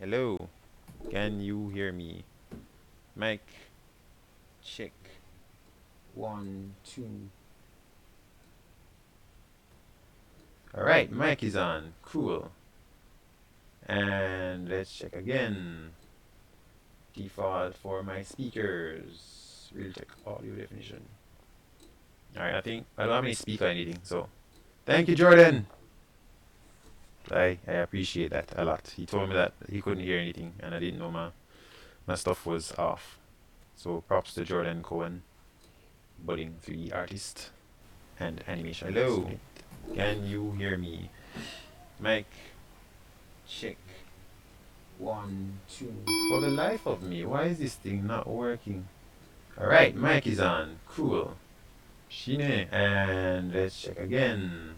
Hello, can you hear me? Mic check. 1, 2. Alright, mic is on. Cool. And let's check again. Default for my speakers. Realtek audio definition. Alright, I don't have any speaker or anything, so thank you, Jordan. I appreciate that a lot. He told me that he couldn't hear anything and I didn't know my stuff was off. So props to Jordan Cohen, budding 3D artist and animation. Hello, can you hear me? Mic check. 1, 2. For the life of me, why is this thing not working? Alright, mic is on. Cool. Shine. And let's check again.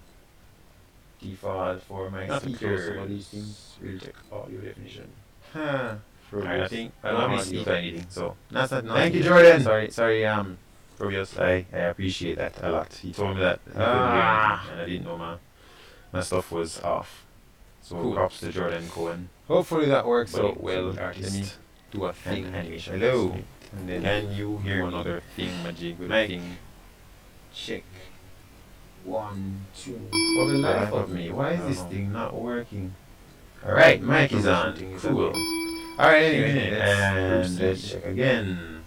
Default for my speakers. Some of these things. Realtek audio definition. Huh. Alright, I don't have any speaker or anything, so that's not. Thank you, Jordan. Sorry, Probius. I appreciate that a lot. He told me that he couldn't hear anything, and I didn't know my stuff was off. So cool. Props to Jordan Cohen. Hopefully that works out well. Artist. Let me do a thing animation. Hello. And then can you hear another thing magic with thing? Check. 1, 2. For the life of me, why is this thing not working? Alright, mic is on. Cool. Alright, anyway, and let's check again.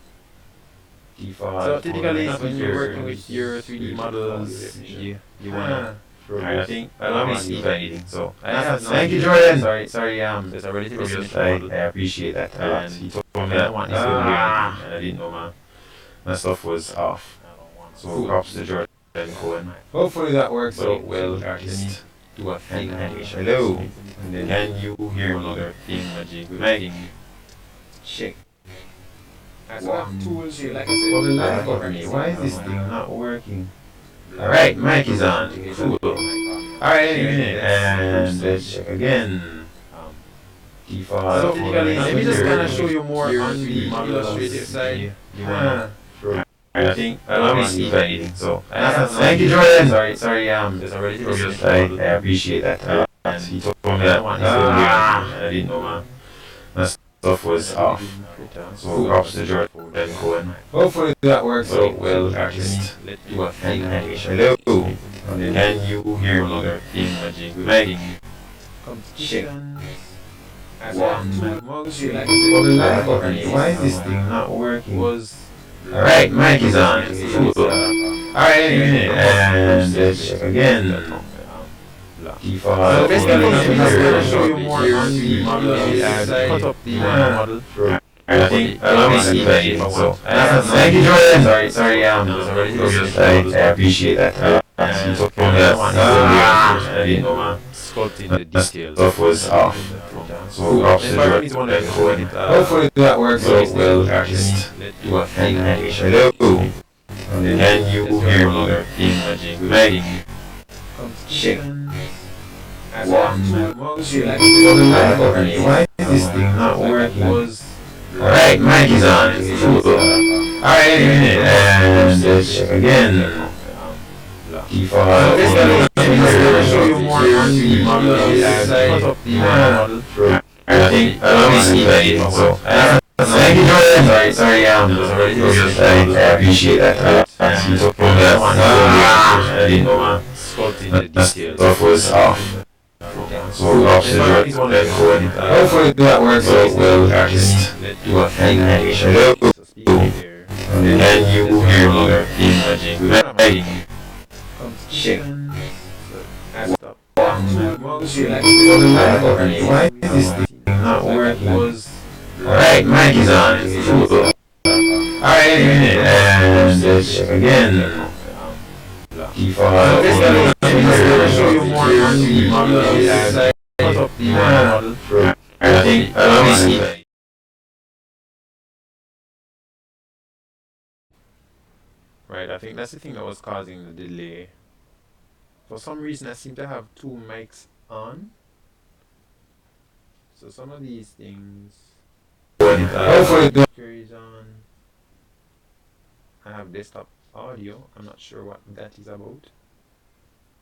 Default. So typically, when you're working with your 3D models, you wanna. I don't have any speaker or anything, so thank you, Jordan. Sorry, there's a relatively simple model. I appreciate that a lot. He told me that one is and I didn't know my stuff was off. So props to Jordan Cohen. Hopefully that works out well. Artist. Do a thing animation. Hello. And then can you hear another thing magic with thing? Check. Tools here, like I said. For the life of me, why is this thing not working? Alright, mic is on. Cool. Alright, anyway, and let's check again. Default. So let me just kind of show you more on the illustrative side. I don't have any speaker or anything, so thank you, Jordan. Sorry, there's a relatively simple model. I appreciate that a lot. He told me that one is and I didn't know my stuff was off. So props to Jordan Cohen. Hopefully that works out well. Artist. Let's do a thing animation. Hello. Can you hear another thing magic with thing? Check. 1. For the life of me, why is this thing not working? Alright, mic is on. Cool. Alright, anyway, and let's check again. Default. So basically, I'm going to show you more on the model. Cut up the model. I don't have any speaker or anything, so thank you, Jordan. Sorry, there's a relatively simple model. I appreciate that a lot. He told me that one is and I didn't know my sculpting the details. Stuff was off. So props to Jordan Cohen. Hopefully that works out well. Artist. Do a thing animation. Hello. Can you hear another thing magic with thing? Check. 1. For the life of me, why is this thing not working? Alright, mic is on. Cool. Alright, and let's check again. Default. So basically, I'm going to show you more on the model. Cut up the model. I don't have any speaker or anything, so thank you, Jordan. Sorry, there's a relatively simple model. I appreciate that a lot. He told me that one is and I didn't know my sculpting the details. Stuff was off. So props to Jordan Cohen. Hopefully that works out well. Artist. Do a thing animation. Hello. Can you hear another thing magic with thing? Check. 1. For the life of me, why is this thing not working? Alright, mic is on. Cool. Alright, and let's check again. Default. So basically, I'm going to show you more on the model. Cut up the model. I don't have any speaker. Right, I think that's the thing that was causing the delay. For some reason, I seem to have two mics on. So some of these things. Hopefully the speaker is on. I have desktop audio. I'm not sure what that is about.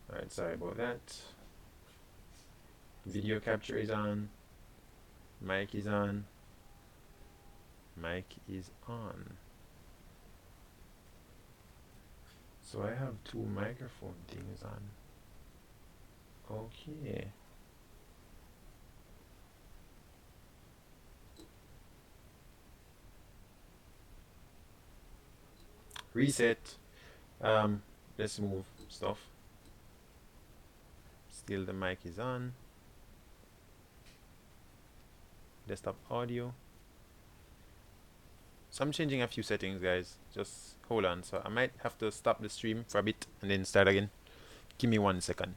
Alright, sorry about that. Video capture is on. Mic is on. Mic is on. So I have two microphone things on. Okay. Reset. Let's move stuff. Still the mic is on. Desktop audio. So I'm changing a few settings, guys. Just hold on. So I might have to stop the stream for a bit and then start again. Give me 1 second.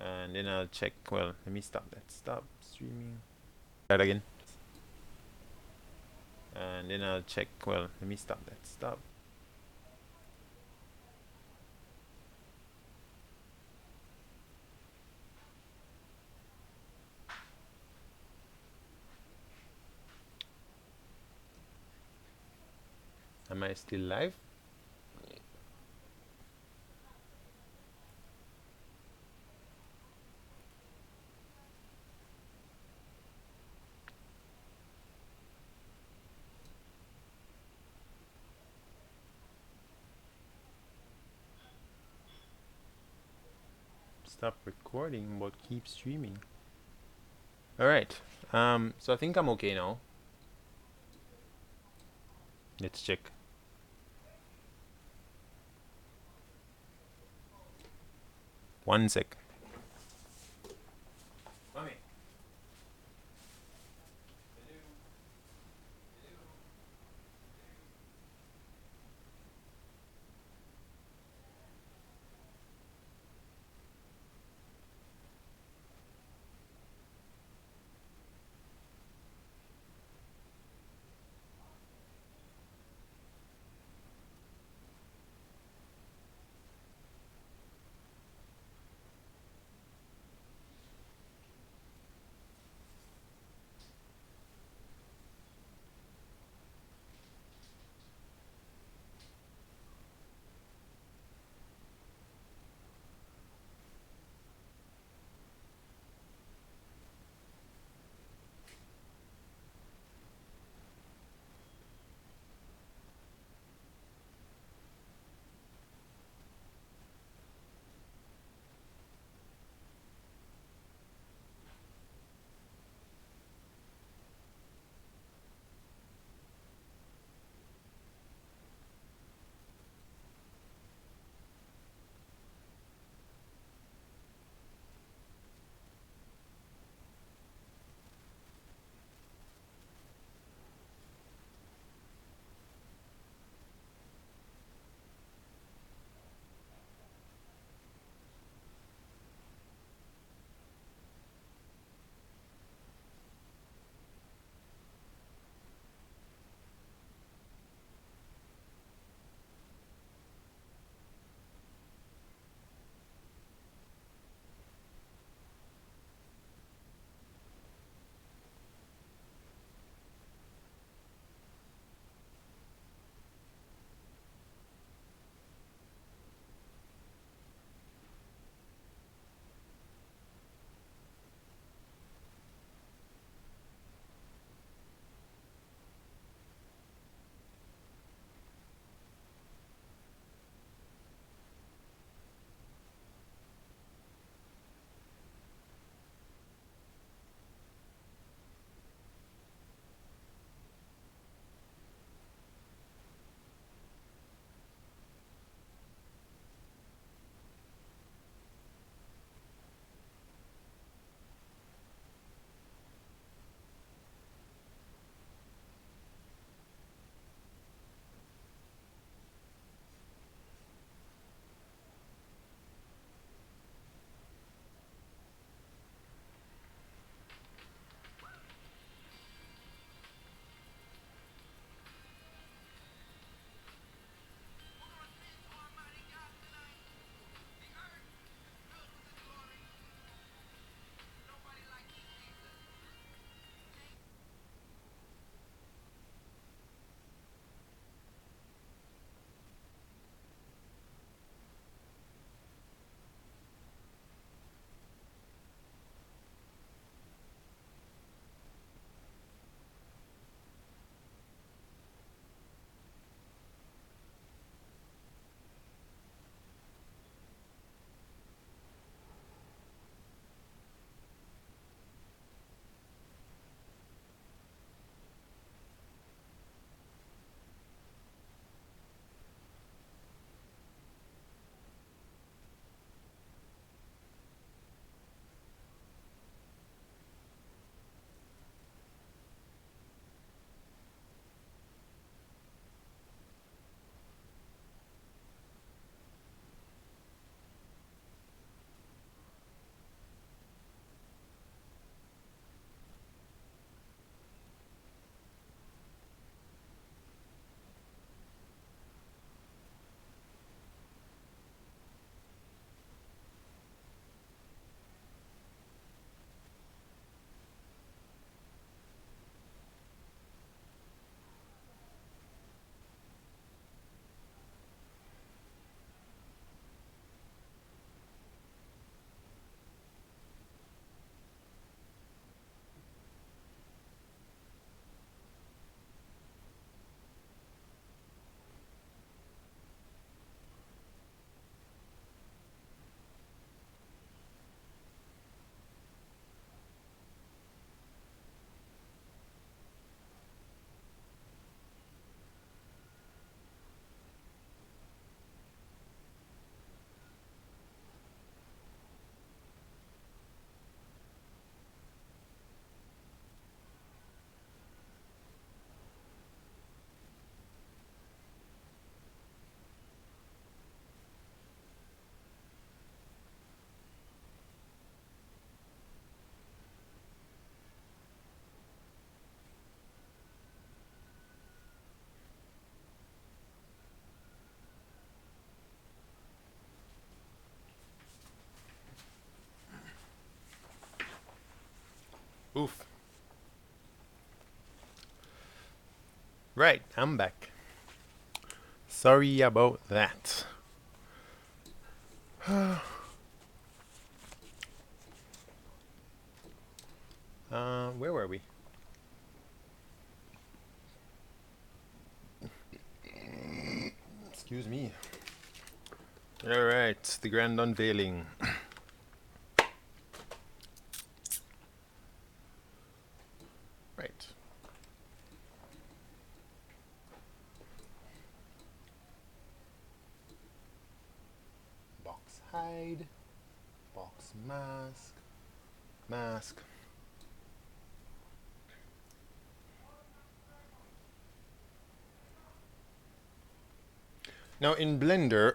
And then I'll check. Well, let me stop that. Stop streaming. Start again. And then I'll check. Well, let me stop that. Stop. Am I still live? Stop recording, but keep streaming. Alright. So I think I'm okay now. Let's check. One sec. Mommy. Oof. Right, I'm back. Sorry about that. Where were we? Excuse me. Alright, the grand unveiling. Right. Box hide. Box mask. Mask. Now in Blender,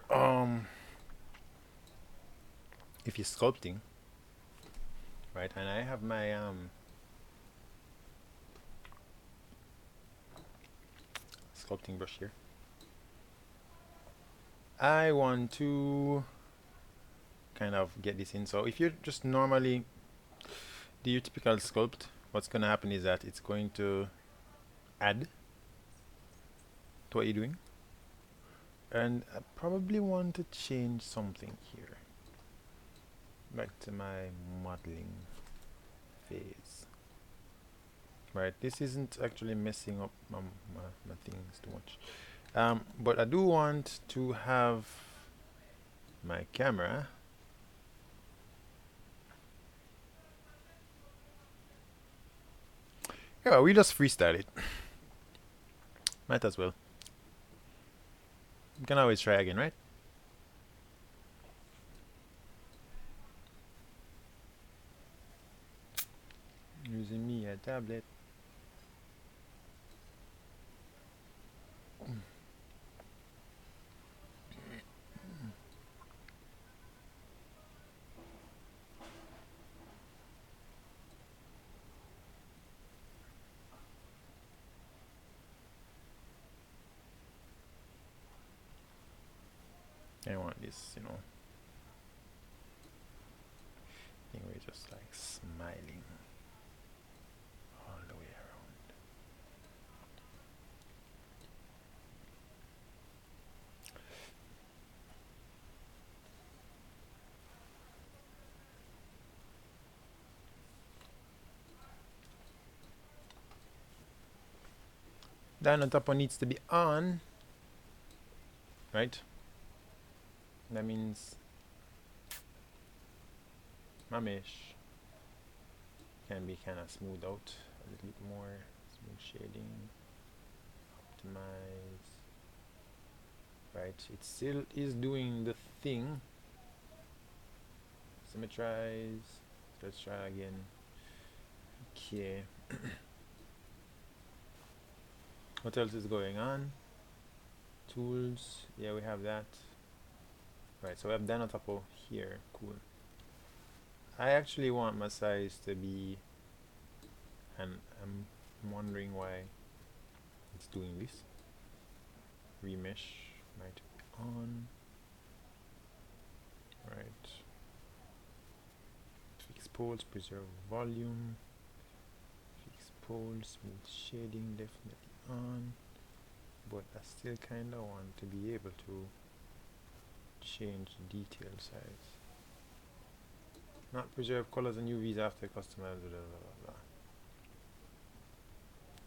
if you're sculpting, right, and I have my sculpting brush here. I want to kind of get this in. So if you just normally do your typical sculpt, what's going to happen is that it's going to add to what you're doing. And I probably want to change something here. Back to my modeling phase. Right, this isn't actually messing up my things too much. But I do want to have my camera yeah, we just freestyle it. Might as well. You can always try again, right? Using me a tablet. I want this, you know, thing where you're just like smiling all the way around. Then the top one needs to be on, right? That means my mesh can be kind of smoothed out a little bit more. Smooth shading, optimize. Right, it still is doing the thing. Symmetrize. Let's try again. Okay. What else is going on? Tools. Yeah, we have that. Right, so we have Dino Topo here. Cool. I actually want my size to be, and I'm wondering why it's doing this. Remesh might be on. Right. Fix poles, preserve volume. Fix poles, smooth shading, definitely on. But I still kinda want to be able to change detail size. Not preserve colors and UVs after customize, blah, blah, blah, blah.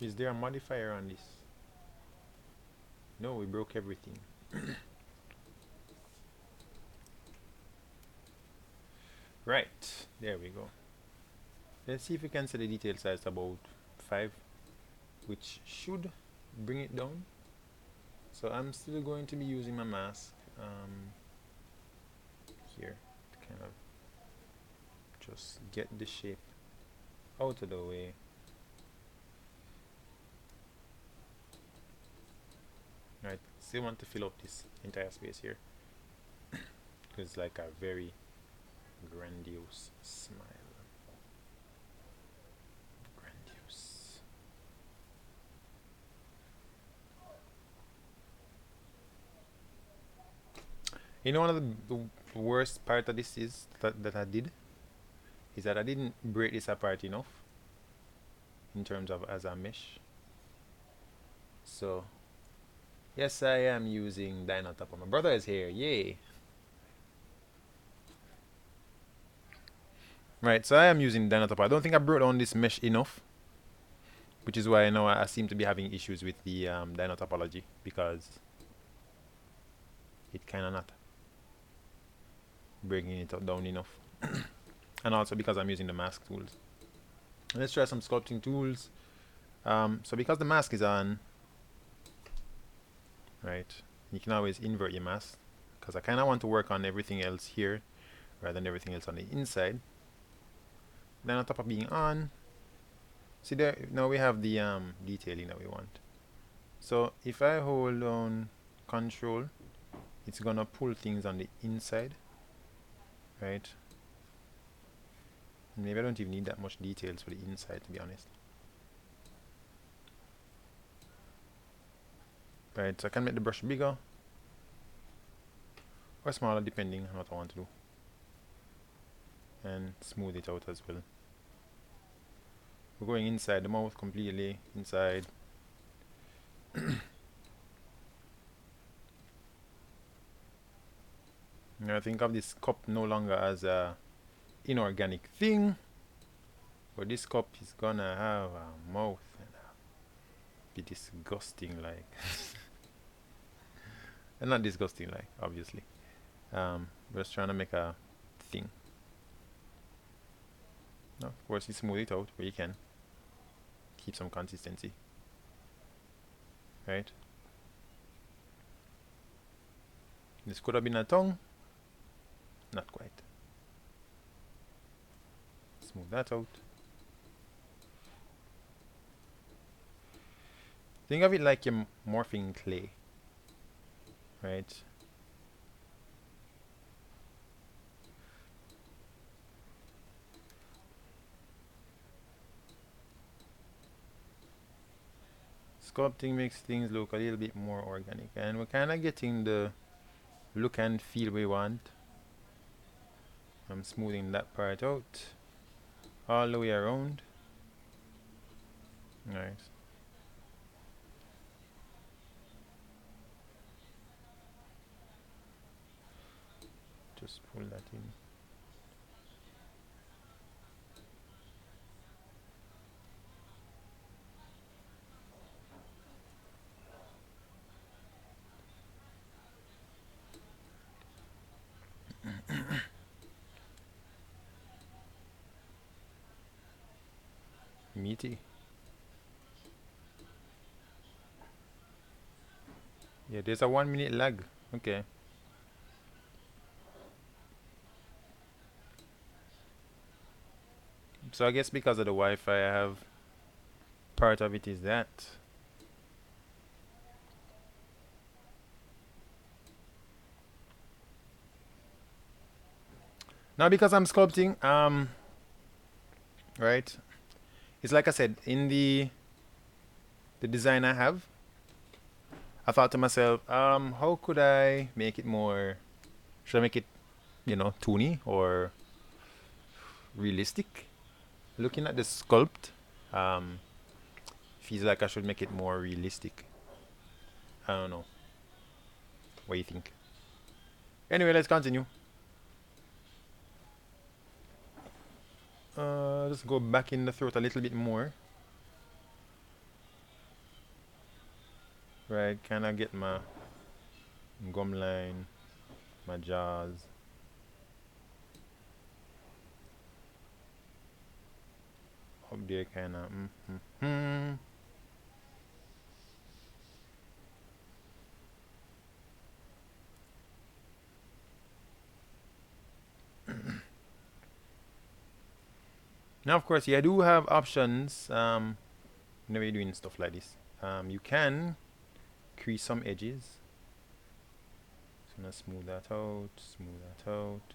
Is there a modifier on this? No, we broke everything. Right, there we go. Let's see if we can set the detail size about 5, which should bring it down. So I'm still going to be using my mask here to kind of just get the shape out of the way. Right, still want to fill up this entire space here because it's like a very grandiose smile. Grandiose. You know, one of the worst part of this is that I did is that I didn't break this apart enough. in terms of as a mesh. So yes, I am using Dynatopper. My brother is here, yay! Right, so I am using Dynatopper. I don't think I brought on this mesh enough, which is why I know I seem to be having issues with the Dynatopology, because it kind of not bringing it down enough. And also because I'm using the mask tools. Let's try some sculpting tools. So because the mask is on, right, you can always invert your mask, because I kind of want to work on everything else here rather than everything else on the inside. Then on top of being on, see there, now we have the detailing that we want. So if I hold on control, it's gonna pull things on the inside, right? Maybe I don't even need that much details for the inside, to be honest. Right, so I can make the brush bigger or smaller depending on what I want to do, and smooth it out as well. We're going inside the mouth, completely inside. Now think of this cup no longer as a inorganic thing, but this cup is gonna have a mouth and be disgusting like. And not disgusting like, obviously. We're just trying to make a thing. No, of course you smooth it out where you can. Keep some consistency. Right? This could have been a tongue. Not quite. Smooth that out. Think of it like you're morphing clay. Right? Sculpting makes things look a little bit more organic, and we're kind of getting the look and feel we want. I'm smoothing that part out all the way around. Nice. Just pull that in. Meaty. Yeah, there's a 1 minute lag. Okay. So I guess because of the Wi-Fi I have, part of it is that. Now because I'm sculpting, right? It's like I said, in the design I have, I thought to myself, how could I make it more, should I make it, toony or realistic? Looking at the sculpt, feels like I should make it more realistic. I don't know. What do you think? Anyway, let's continue. Let's go back in the throat a little bit more. Right, kind of get my gum line, my jaws. Up there, kind of. Now, of course, you do have options whenever you're doing stuff like this. You can crease some edges. So I'm gonna smooth that out, smooth that out.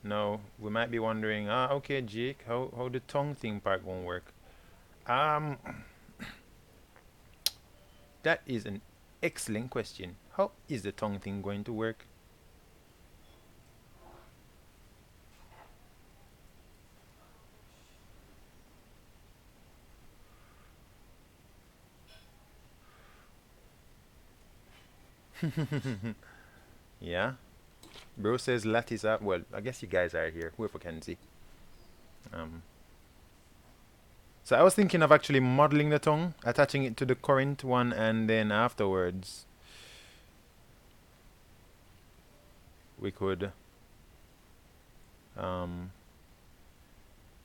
Now, we might be wondering, okay, Jake, how the tongue thing part won't work? That is an excellent question. How is the tongue thing going to work? Yeah. Bro says lattice up. Well, I guess you guys are here. Whoever can see. So I was thinking of actually modeling the tongue, attaching it to the current one, and then afterwards we could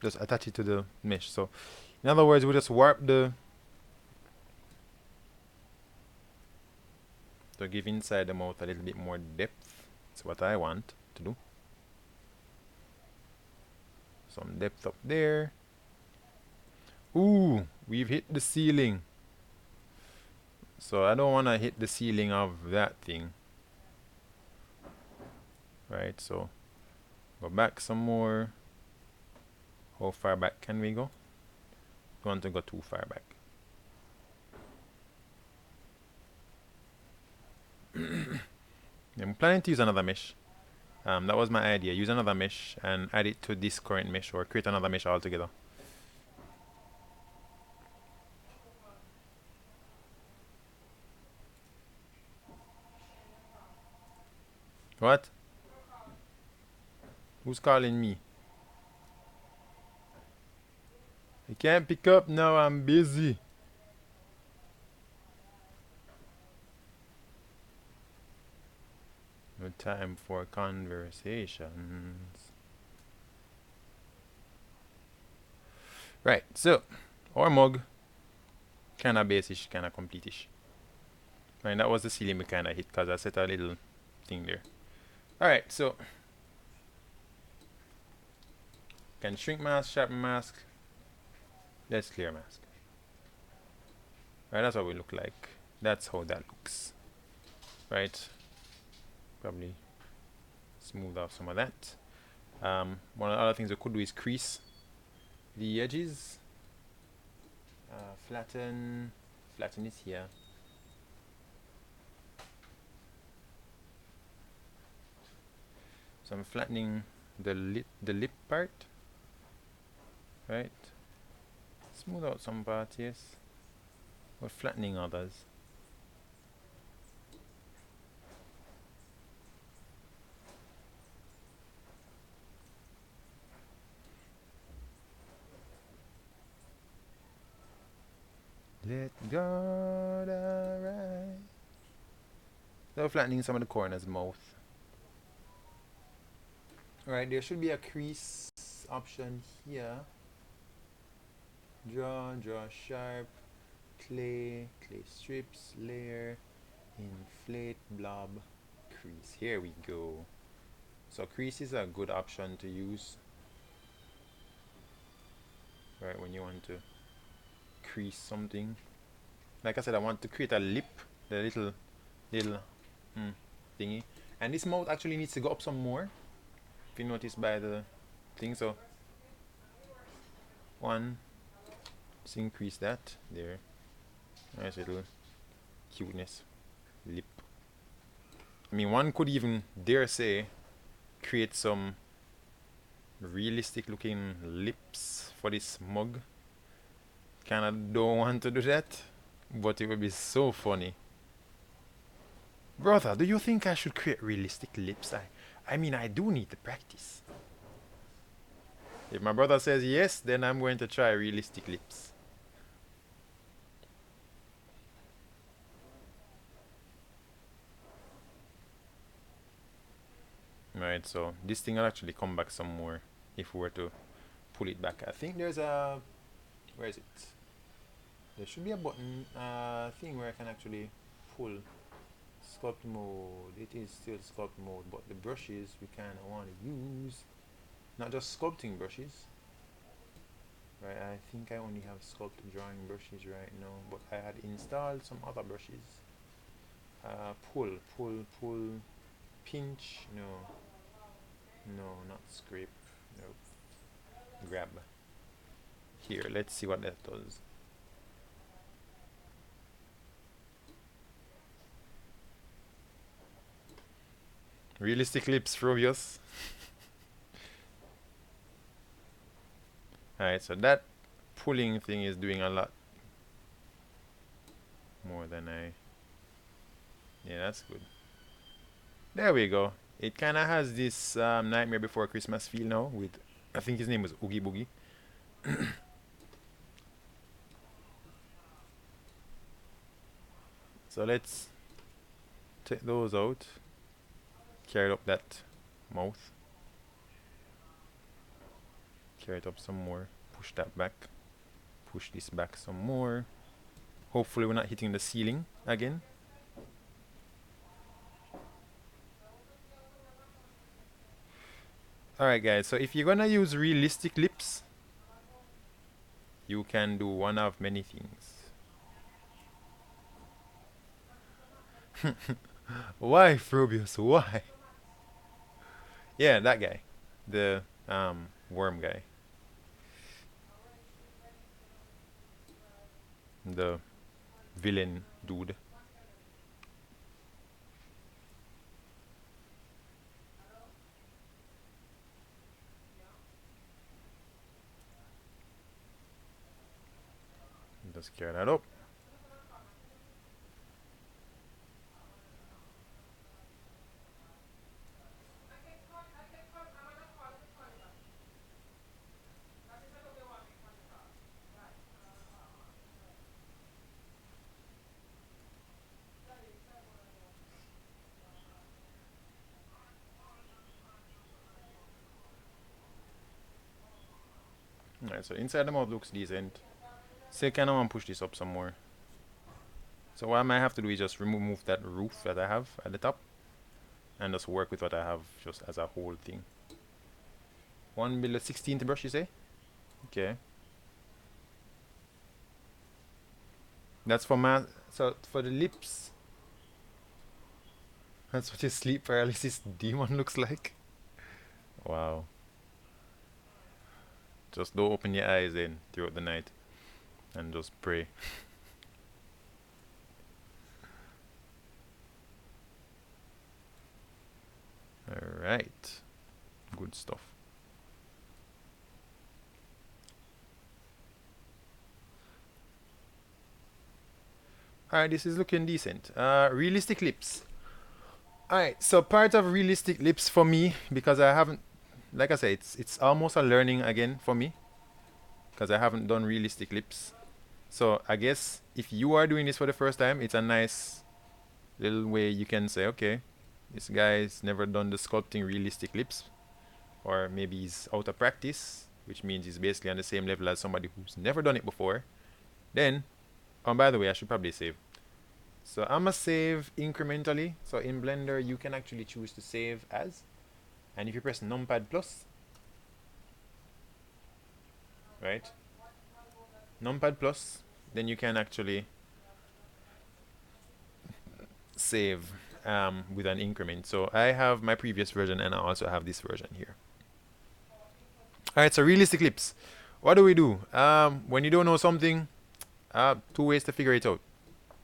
just attach it to the mesh. So in other words, we just warp the to give inside the mouth a little bit more depth. That's what I want to do. Some depth up there. Ooh, we've hit the ceiling. So I don't want to hit the ceiling of that thing. Right, so go back some more. How far back can we go? Don't want to go too far back. I'm planning to use another mesh. That was my idea. Use another mesh and add it to this current mesh, or create another mesh altogether. What? Who's calling me? I can't pick up now, I'm busy. No time for conversations. Right, so our mug kinda basish, kinda complete-ish. Right, that was the ceiling we kinda hit because I set a little thing there. Alright, so can shrink mask, sharpen mask. Let's clear mask. Right, that's what we look like. That's how that looks. Right. Probably smooth off some of that. One of the other things we could do is crease the edges. Flatten it here. So I'm flattening the lip part. Right. Smooth out some parts, yes. We're flattening others. Let God arise. So flattening some of the corners, mouth. Alright, there should be a crease option here. Draw sharp, clay strips, layer, inflate, blob, crease. Here we go. So crease is a good option to use. Right, when you want to crease something. Like I said, I want to create a lip, the little thingy. And this mouth actually needs to go up some more. If you notice by the thing, so one, let's increase that there. Nice little cuteness lip. I mean, one could even dare say create some realistic looking lips for this mug. Kinda don't want to do that, but it would be so funny. Brother, do you think I should create realistic lips? I mean, I do need to practice. If my brother says yes, then I'm going to try realistic lips. Right, so this thing will actually come back some more if we were to pull it back. I think there's a... where is it? There should be a button thing where I can actually pull sculpt mode. It is still sculpt mode, but the brushes we kind of want to use, not just sculpting brushes. Right, I think I only have sculpt drawing brushes right now, but I had installed some other brushes. Pull, pinch, no, not scrape, nope. Grab. Here, let's see what that does. Realistic lips, Frobius. Alright, so that pulling thing is doing a lot more than I Yeah, that's good. There we go. It kind of has this Nightmare Before Christmas feel now with, I think his name was Oogie Boogie. So let's take those out. Carry up that mouth. Carry it up some more. Push that back. Push this back some more. Hopefully we're not hitting the ceiling again. Alright guys, so if you're gonna use realistic lips, you can do one of many things. Why, Frobius? Why? Yeah, that guy. The worm guy. The villain dude. Just carry that up. Alright, so inside the mouth looks decent. So you kind of want to push this up some more. So what I might have to do is just remove that roof that I have at the top and just work with what I have just as a whole thing. 1 below 16th brush, you say? Okay. That's for my, so for the lips. That's what your sleep paralysis demon looks like. Wow. Just don't open your eyes then throughout the night and just pray. Alright. Good stuff. Alright, this is looking decent. Realistic lips. Alright, so part of realistic lips for me, because I haven't, like I said, it's almost a learning again for me, because I haven't done realistic lips. So I guess if you are doing this for the first time, it's a nice little way you can say, okay, this guy's never done the sculpting realistic lips, or maybe he's out of practice, which means he's basically on the same level as somebody who's never done it before. Then, oh, by the way, I should probably save. So I'm gonna save incrementally. So in Blender, you can actually choose to save as, and if you press numpad plus, right, numpad plus, then you can actually save with an increment. So I have my previous version and I also have this version here. Alright, so realistic lips. What do we do? When you don't know something, two ways to figure it out.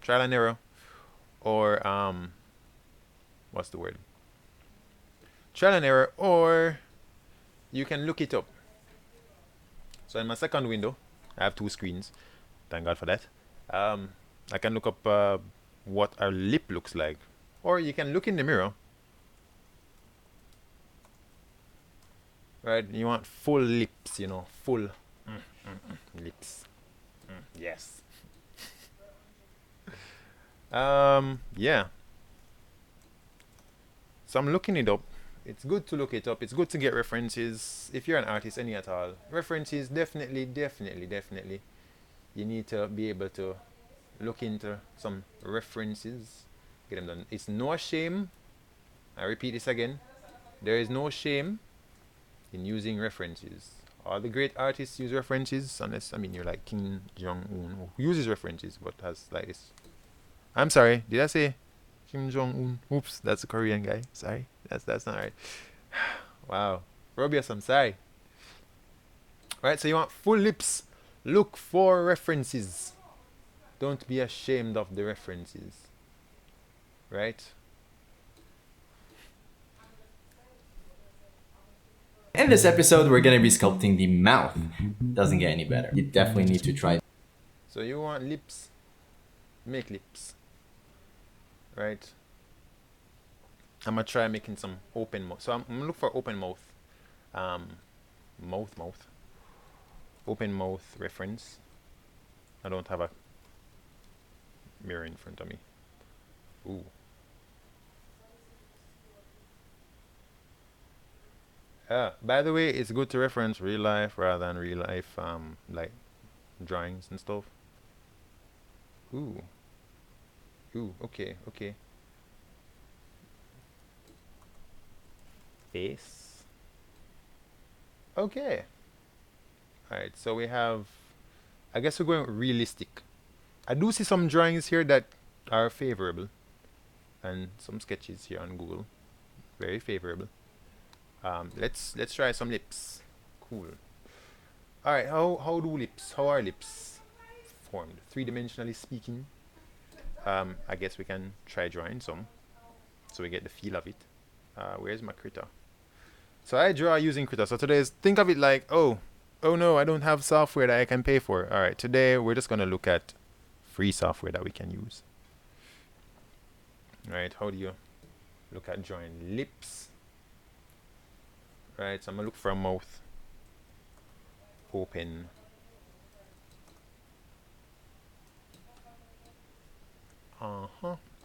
Trial and error, or what's the word? Trial and error, or you can look it up. So in my second window, I have two screens. Thank God for that. I can look up what a lip looks like, or you can look in the mirror. Right? You want full lips, you know, full lips. Yes. Yeah. So I'm looking it up. It's good to look it up. It's good to get references. If you're an artist, any at all, references definitely. You need to be able to look into some references, get them done. It's no shame. I repeat this again. There is no shame in using references. All the great artists use references, unless, I mean, you're like Kim Jong-un, who uses references, but has like this. I'm sorry, did I say Kim Jong-un? Oops, that's a Korean guy. Sorry, that's not right. Wow, Robius, I'm sorry. Right, so you want full lips. Look for references. Don't be ashamed of the references. Right? In this episode, we're gonna be sculpting the mouth. Doesn't get any better. You definitely need to try. So you want lips, make lips. Right? I'm gonna try making some open mouth. So I'm gonna look for open mouth, um, mouth, open mouth reference. I don't have a mirror in front of me. Ooh. By the way, it's good to reference real life rather than real life, like drawings and stuff. Ooh. Ooh. Okay. Okay. Face. Okay. All right. So we have. I guess we're going realistic. I do see some drawings here that are favorable, and some sketches here on Google, very favorable. Let's try some lips. Cool. All right. How do lips? How are lips formed? Three-dimensionally speaking. I guess we can try drawing some, so we get the feel of it. Where's my critter? So I draw using critter. So today is, think of it like, oh no, I don't have software that I can pay for. All right, today we're just gonna look at free software that we can use. All right, how do you look at drawing lips? All right, so I'm gonna look for a mouth. Open.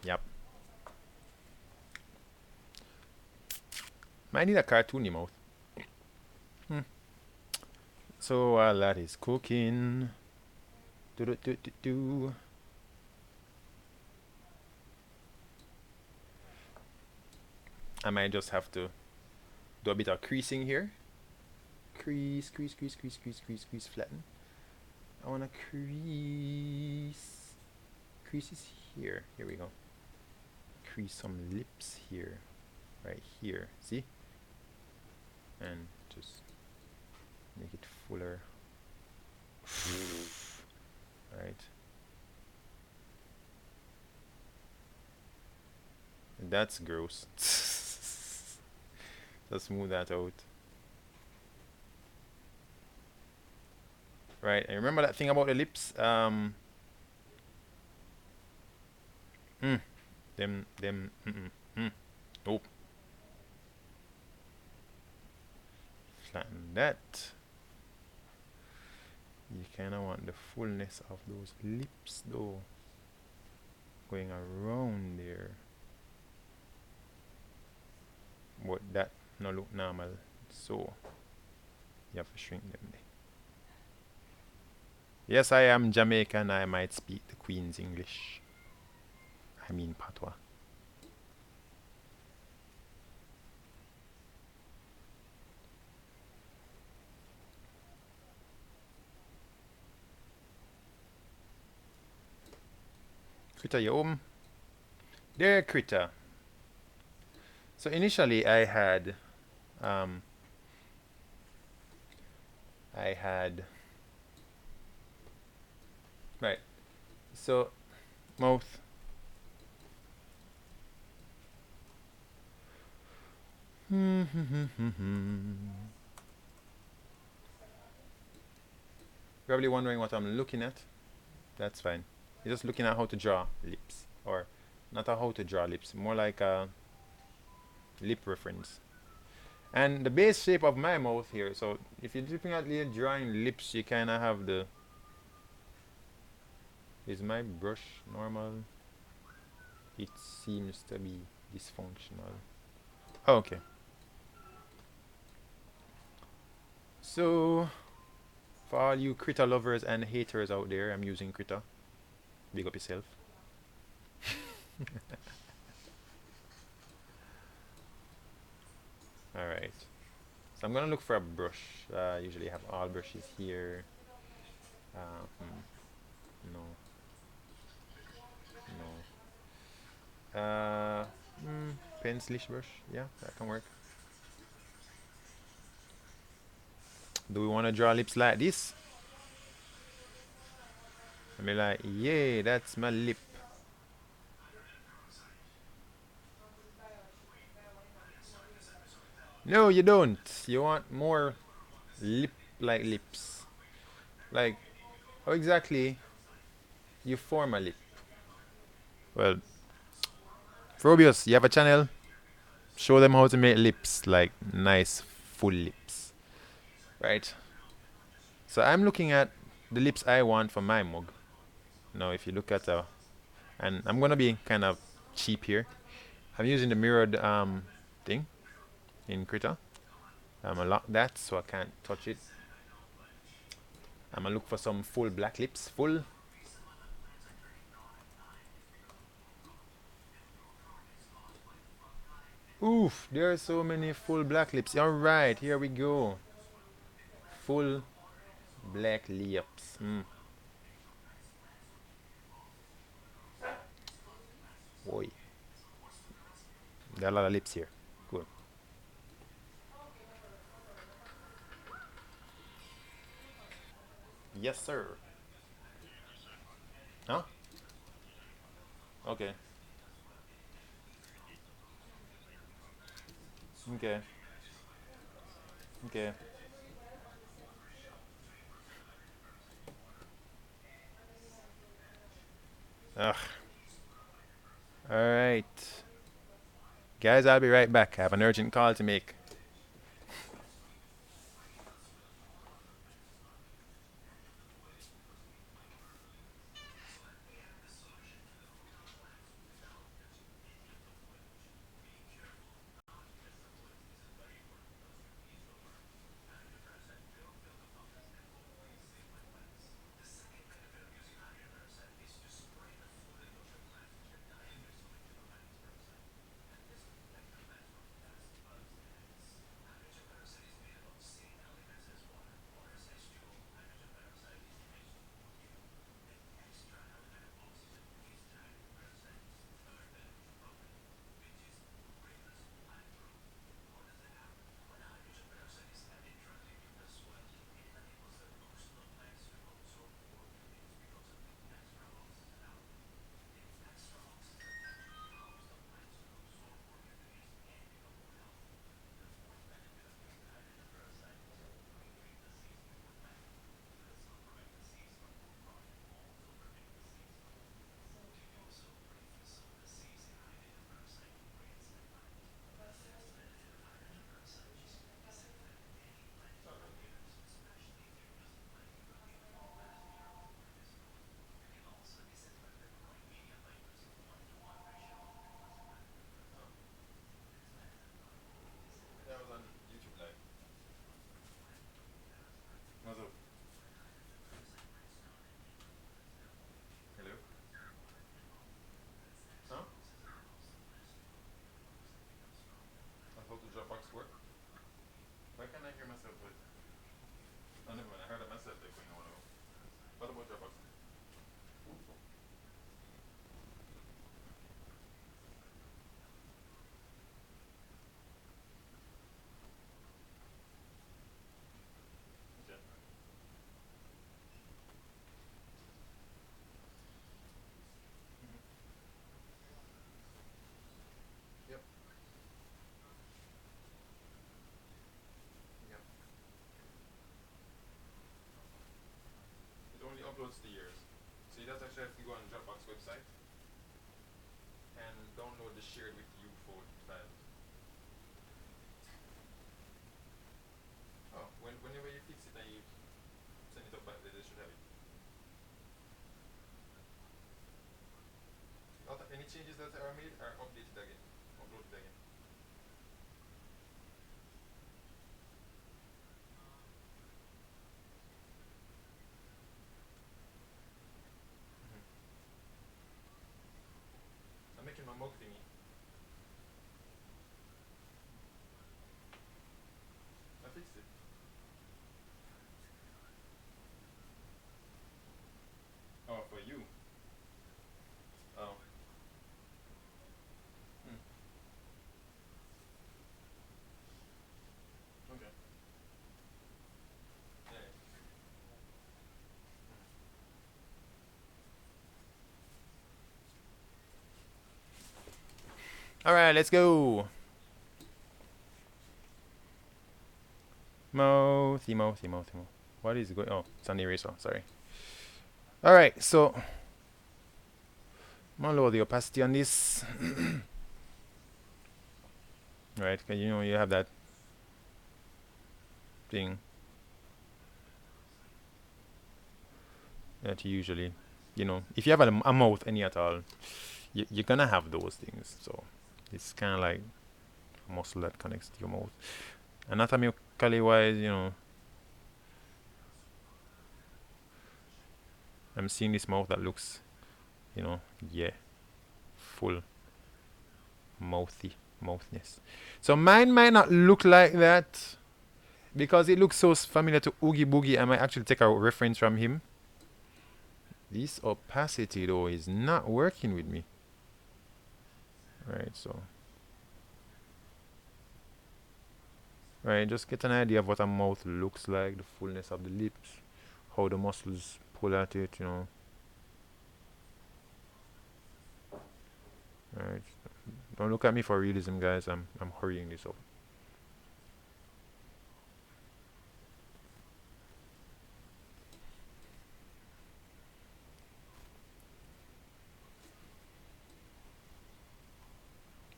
Yep. Might need a cartoony mouth. So while that is cooking, I might just have to do a bit of creasing here. Crease, flatten. I wanna crease. Creases here. Here we go. Crease some lips here. Right here. See? And just make it fuller. Right. That's gross. Let's smooth that out. Right, and remember that thing about the lips? Nope. Flatten that. You kind of want the fullness of those lips though, going around there. But that no look normal, so you have to shrink them there. Yes, I am Jamaican. I might speak the Queen's English. I mean patois. Critter, you home? There, Critter. So initially I had right, so mouth, probably wondering what I'm looking at. That's fine. You're just looking at how to draw lips, or not how to draw lips, more like a lip reference. And the base shape of my mouth here, so if you're looking at drawing lips, you kind of have the... Is my brush normal? It seems to be dysfunctional. Oh, okay. So, for all you critter lovers and haters out there, I'm using critter. Big up yourself. Alright. So I'm gonna look for a brush. I usually have all brushes here. No. Pencilish brush. Yeah, that can work. Do we want to draw lips like this? I mean, like, yeah, that's my lip. No, you don't. You want more lip-like lips. Like, how exactly you form a lip? Well, Phobius, you have a channel? show them how to make lips, like nice full lips, right? So I'm looking at the lips I want for my mug. Now if you look at and I'm gonna be kind of cheap here. I'm using the mirrored thing in Krita. I'm gonna lock that so I can't touch it. I'm gonna look for some full black lips. Full. Oof, there are so many full black lips. Alright, here we go. Full black lips. Boy. There are a lot of lips here. Good. Yes, sir. Huh? Okay. Okay. Okay. Ugh. Alright. Guys, I'll be right back. I have an urgent call to make. That was on YouTube Live. What's up? Hello? Huh? I thought the Dropbox work. Why can't I hear myself with? I never mind. I heard it myself like when I want to. What about Dropbox? Okay. Yep. Yep. It only uploads the years. So you just actually have to go on Dropbox website and download the shared with you file. Oh, whenever you fix it and you send it up back there, they should have it. Any changes that are made are updated again. Uploaded again. I'm making my mug thingy. I fixed it. Oh, for you. Oh. Hmm. Okay. Yeah. All right, let's go. Mo. What is going? Oh, it's on the eraser. Sorry. All right, so I'm gonna lower the opacity on this. right? 'Cause you know you have that thing that you usually, you know, if you have a mouth any at all, you're gonna have those things. So it's kind of like a muscle that connects to your mouth. Anatomically wise, you know, I'm seeing this mouth that looks, you know, yeah, full mouthness. So mine might not look like that because it looks so familiar to Oogie Boogie. I might actually take a reference from him. This opacity though is not working with me. Right, so right, just get an idea of what a mouth looks like, the fullness of the lips, how the muscles pull at it, you know. Right. Don't look at me for realism, guys. I'm hurrying this up.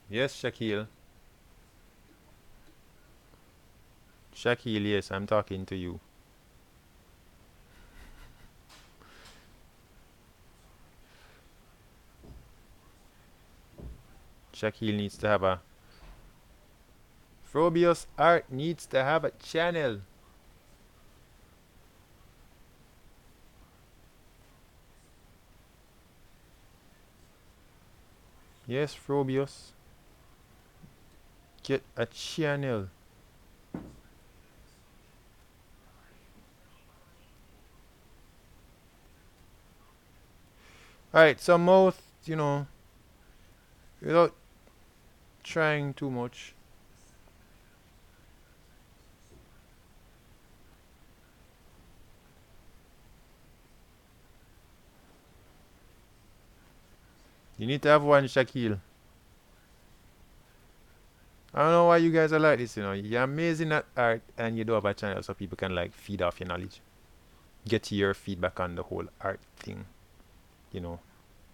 Yes, Shaquille. Shaquille, yes, I'm talking to you. Shaquille needs to have a Frobius Art needs to have a channel. Yes, Frobius. Get a channel. Alright, so mouth, you know, without trying too much. You need to have one, Shaquille. I don't know why you guys are like this, you know. You're amazing at art and you do have a channel so people can like feed off your knowledge. Get your feedback on the whole art thing. You know,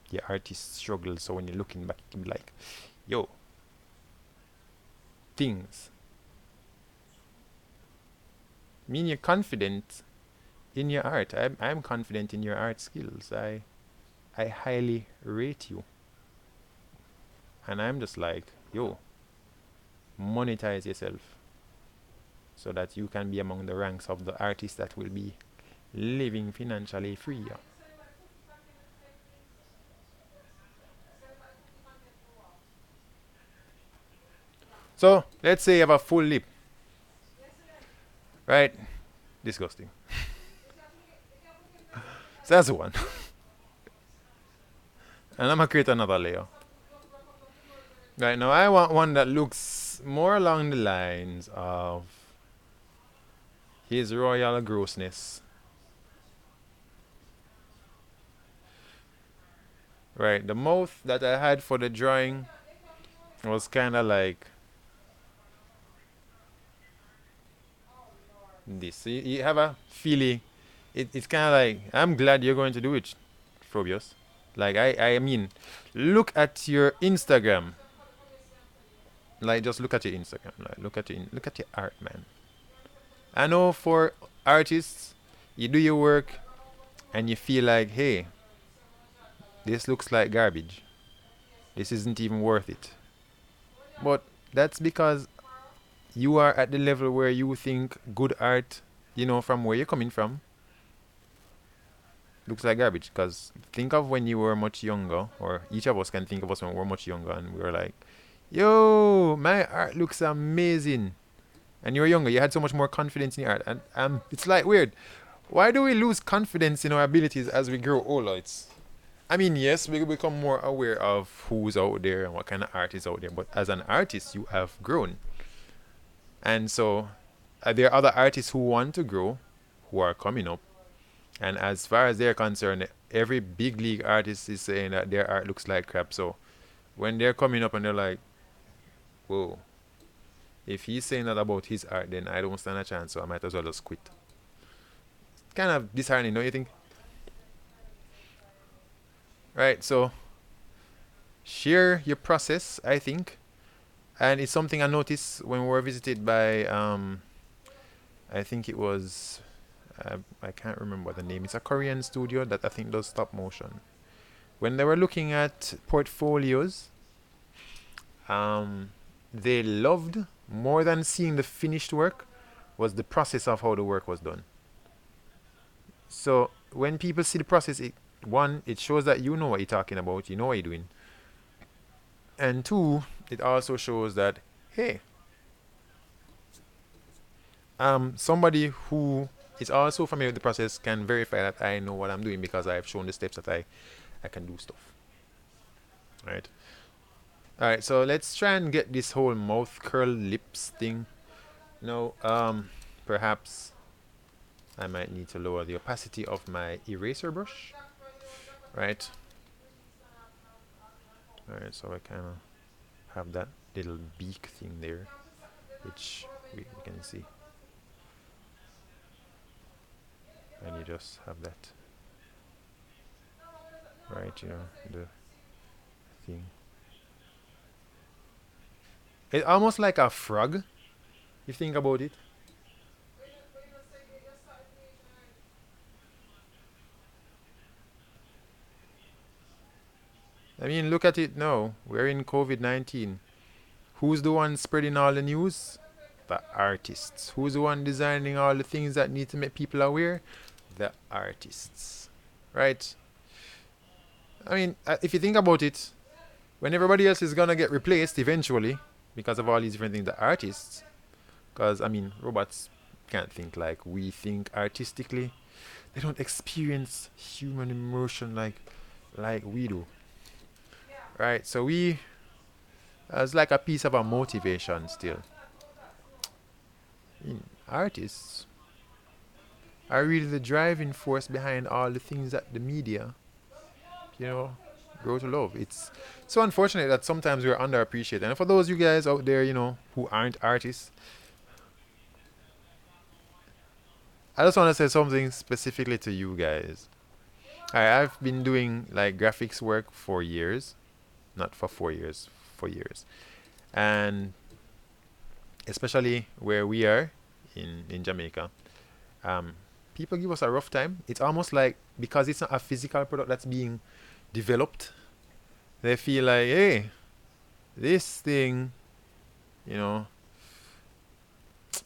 your artist struggles, so when you're looking back, you can be like, yo, things. I mean, you're confident in your art. I'm confident in your art skills. I highly rate you. And I'm just like, yo, monetize yourself so that you can be among the ranks of the artists that will be living financially free. So let's say you have a full lip, right? Disgusting. So that's one. And I'm gonna create another layer. Right now I want one that looks more along the lines of his royal grossness. Right, the mouth that I had for the drawing was kind of like this. So you have a feeling. It's kind of like, I'm glad you're going to do it, Phobius. Like, I mean, look at your Instagram. Like, just look at your Instagram. Like, look at your art, man. I know for artists, you do your work and you feel like, hey, this looks like garbage. This isn't even worth it. But that's because you are at the level where you think good art, you know, from where you're coming from, looks like garbage. Because think of when you were much younger, or each of us can think of us when we were much younger, and we were like, yo, my art looks amazing. And you were younger, you had so much more confidence in your art. And it's like weird. Why do we lose confidence in our abilities as we grow older? I mean, yes, we become more aware of who's out there and what kind of art is out there. But as an artist, you have grown. And so there are other artists who want to grow, who are coming up. And as far as they're concerned, every big league artist is saying that their art looks like crap. So when they're coming up and they're like, whoa, if he's saying that about his art, then I don't stand a chance. So I might as well just quit. It's kind of disheartening, don't you think? Right, so share your process, I think. And it's something I noticed when we were visited by, I think it was, I can't remember what the name. It's a Korean studio that I think does stop motion. When they were looking at portfolios, they loved more than seeing the finished work was the process of how the work was done. So when people see the process, it shows that you know what you're talking about, you know what you're doing. And two, it also shows that, hey, somebody who is also familiar with the process can verify that I know what I'm doing because I've shown the steps that I can do stuff. Right? Alright, so let's try and get this whole mouth curl lips thing. Now, perhaps I might need to lower the opacity of my eraser brush. Right? Alright, so I kind of have that little beak thing there, which we can see. And you just have that right here, the thing. It's almost like a frog, if you think about it. I mean, look at it now. We're in COVID-19. Who's the one spreading all the news? The artists. Who's the one designing all the things that need to make people aware? The artists. Right? I mean, if you think about it, when everybody else is gonna get replaced eventually because of all these different things, the artists, because I mean, robots can't think like we think artistically. They don't experience human emotion like we do. Right? So we, as like a piece of a motivation still. I mean, artists are really the driving force behind all the things that the media, grow to love. It's so unfortunate that sometimes we're underappreciated. And for those you guys out there, who aren't artists, I just want to say something specifically to you guys. I've been doing like graphics work for years, not for 4 years, for years, and especially where we are in Jamaica, people give us a rough time. It's almost like because it's not a physical product that's being developed, they feel like, hey, this thing, yo,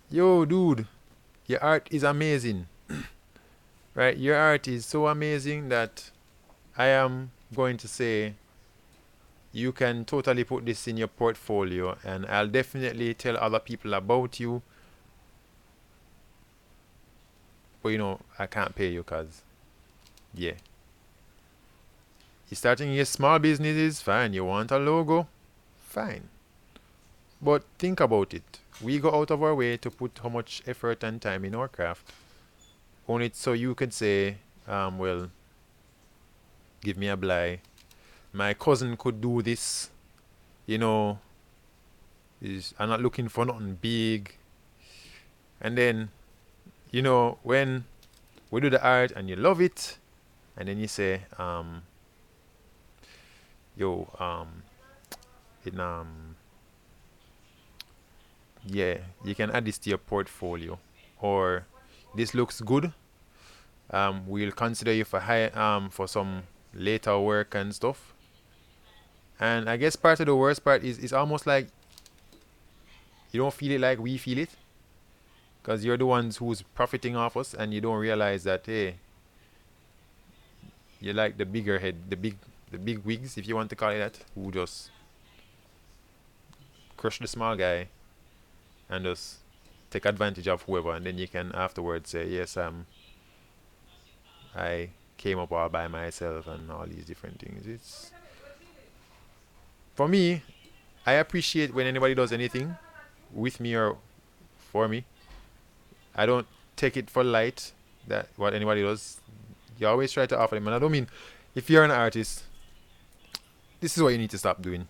dude, your art is amazing. Right? Your art is so amazing that I am going to say you can totally put this in your portfolio and I'll definitely tell other people about you. But I can't pay you because, yeah. You're starting your small businesses, fine. You want a logo, fine. But think about it. We go out of our way to put how much effort and time in our craft. Only so you could say, well, give me a bly. My cousin could do this. I'm not looking for nothing big. And then, when we do the art and you love it, and then you say, yeah, you can add this to your portfolio, or this looks good. We'll consider you for some later work and stuff. And I guess part of the worst part is it's almost like you don't feel it like we feel it, because you're the ones who's profiting off us, and you don't realize that, hey, you're like the bigger head, the big wigs, if you want to call it that, who just crush the small guy and just take advantage of whoever, and then you can afterwards say, yes, I came up all by myself and all these different things. It's, for me, I appreciate when anybody does anything with me or for me. I don't take it for light that what anybody does. You always try to offer them. And I don't mean, if you're an artist, this is what you need to stop doing.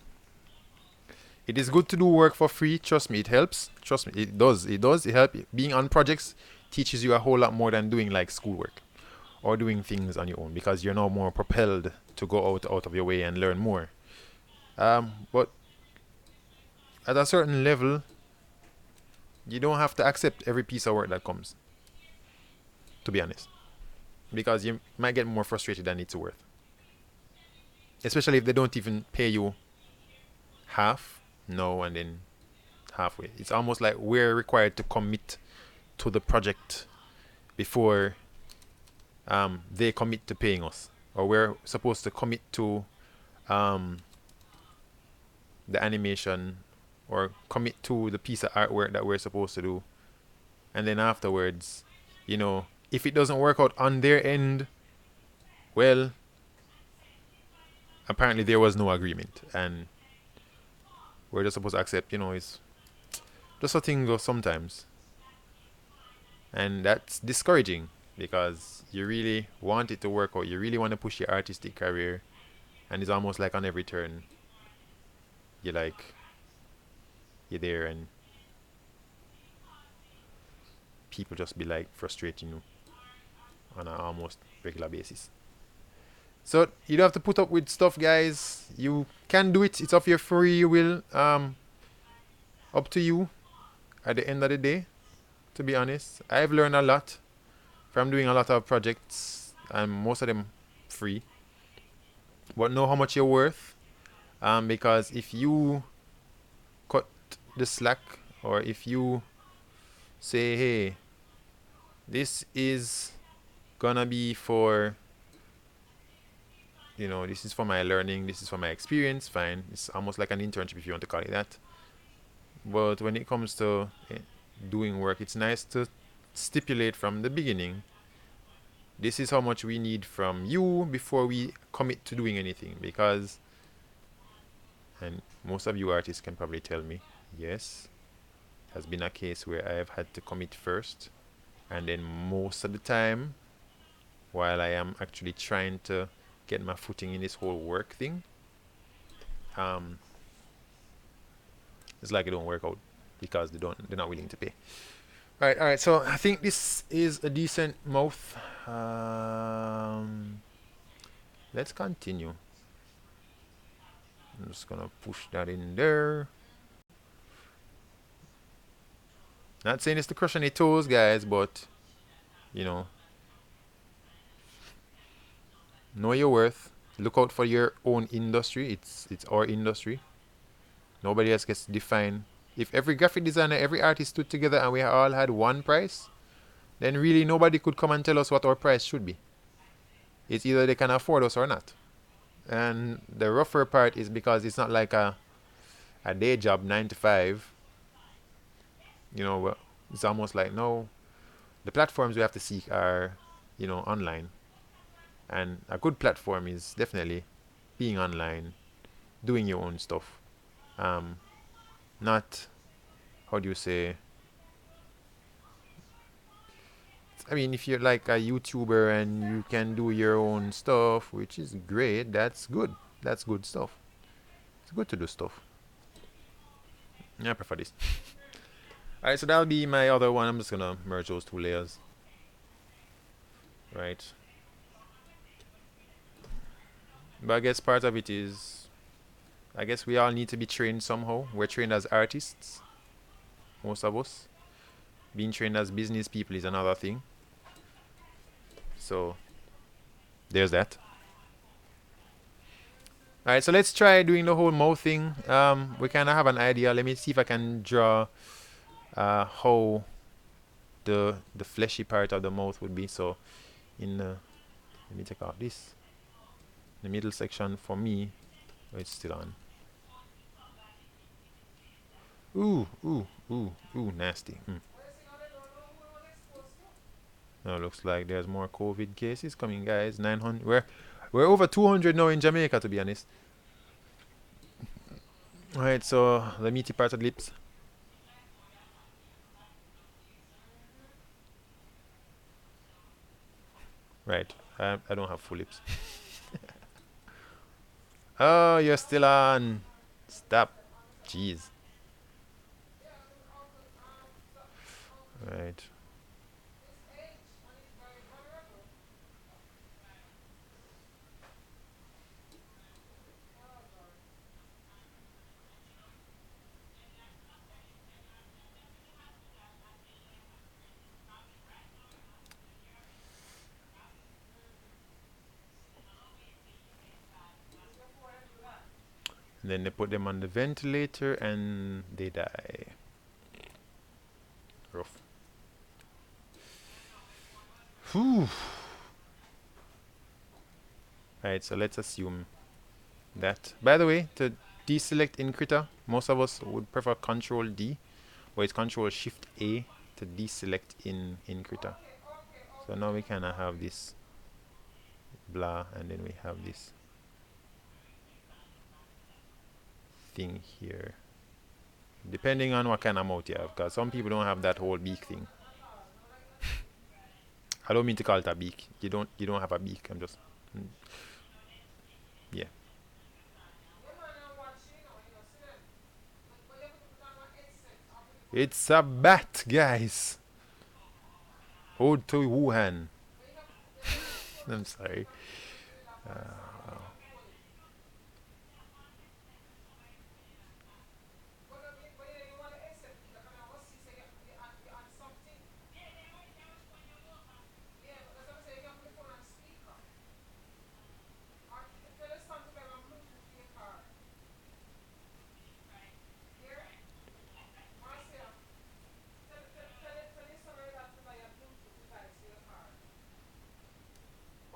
It is good to do work for free. Trust me, it helps. Trust me, it does. It helps. Being on projects teaches you a whole lot more than doing like schoolwork or doing things on your own, because you're now more propelled to go out of your way and learn more. But at a certain level, you don't have to accept every piece of work that comes, to be honest, because you might get more frustrated than it's worth. Especially if they don't even pay you half, no, and then halfway. It's almost like we're required to commit to the project before they commit to paying us, or we're supposed to commit to um, the animation or commit to the piece of artwork that we're supposed to do, and then afterwards, if it doesn't work out on their end, well, apparently there was no agreement, and we're just supposed to accept. It's just a thing goes sometimes, and that's discouraging because you really want it to work out. You really want to push your artistic career, and it's almost like on every turn, you're there, and people just be like frustrating you on an almost regular basis. So you don't have to put up with stuff, guys. You can do it. It's of your free will. Up to you. At the end of the day, to be honest, I've learned a lot from doing a lot of projects, and most of them free. But know how much you're worth. Because if you cut the slack, or if you say, hey, this is gonna be for, this is for my learning, this is for my experience, fine. It's almost like an internship, if you want to call it that. But when it comes to doing work, it's nice to stipulate from the beginning, this is how much we need from you before we commit to doing anything. Because, and most of you artists can probably tell me, yes, has been a case where I have had to commit first, and then most of the time, while I am actually trying to get my footing in this whole work thing, it's like it don't work out because they're not willing to pay. All right. So I think this is a decent mouth. Let's continue. I'm just gonna push that in there. Not saying it's to crush any toes, guys, but know your worth. Look out for your own industry. It's our industry. Nobody else gets to define. If every graphic designer, every artist stood together and we all had one price, then really nobody could come and tell us what our price should be. It's either they can afford us or not. And the rougher part is because it's not like a day job, 9 to 5. It's almost like, no, the platforms we have to seek are, online. And a good platform is definitely being online, doing your own stuff. Not, how do you say, if you're like a YouTuber and you can do your own stuff, which is great, that's good. That's good stuff. It's good to do stuff. Yeah, I prefer this. Alright, so that'll be my other one. I'm just gonna merge those two layers. Right. But I guess part of it is, I guess we all need to be trained somehow. We're trained as artists, most of us. Being trained as business people is another thing. So there's that. Alright, so let's try doing the whole mouth thing. We kind of have an idea. Let me see if I can draw how the fleshy part of the mouth would be. So let me take out this. The middle section for me, it's still on. Ooh, nasty. Now looks like there's more COVID cases coming, guys. 900. We're over 200 now in Jamaica, to be honest. Alright, so the meaty part of the lips. Right, I don't have full lips. Oh, you're still on. Stop. Jeez. Right. And then they put them on the ventilator and they die. Rough. Whew. Right, so let's assume that. By the way, to deselect in Krita, most of us would prefer Control D, but it's Control Shift A to deselect in Krita. So now we kind of have this blah, and then we have this thing here. Depending on what kind of mouth you have, because some people don't have that whole beak thing. I don't mean to call it a beak. You don't have a beak. I'm just yeah. It's a bat, guys. Ode to Wuhan. I'm sorry.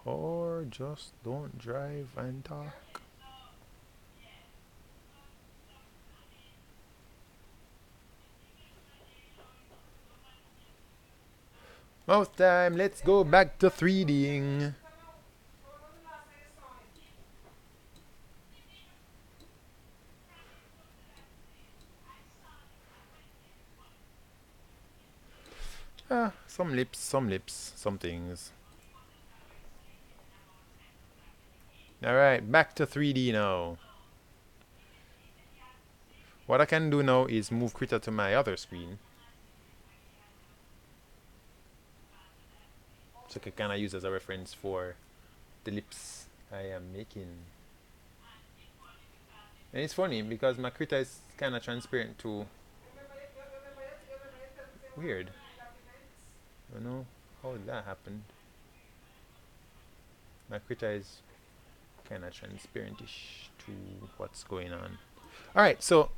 Or just don't drive and talk. Most time, let's go back to 3Ding. Some lips, some things. Alright, back to 3D now. What I can do now is move Krita to my other screen. So I can kind of use as a reference for the lips I am making. And it's funny because my Krita is kind of transparent too. Weird. I don't know how did that happen. My Krita is kind of transparentish to what's going on. Alright, so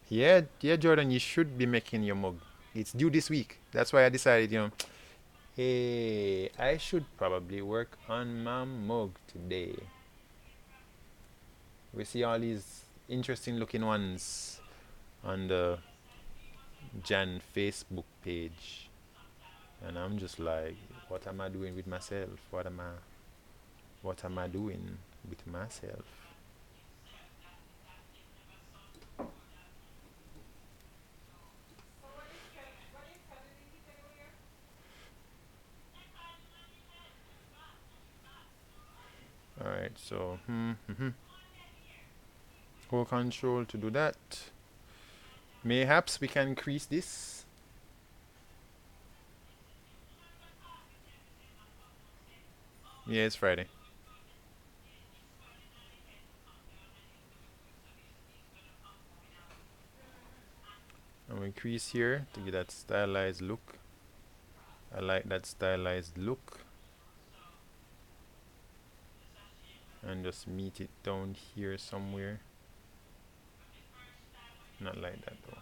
yeah, Jordan, you should be making your mug. It's due this week. That's why I decided, hey, I should probably work on my mug today. We see all these interesting looking ones on the Jan Facebook page, and I'm just like, what am I doing with myself? What am I doing with myself? Alright, so hold control to do that. Mayhaps we can increase this. Yeah, it's Friday. And we increase here to get that stylized look. I like that stylized look. And just meet it down here somewhere. Not like that though.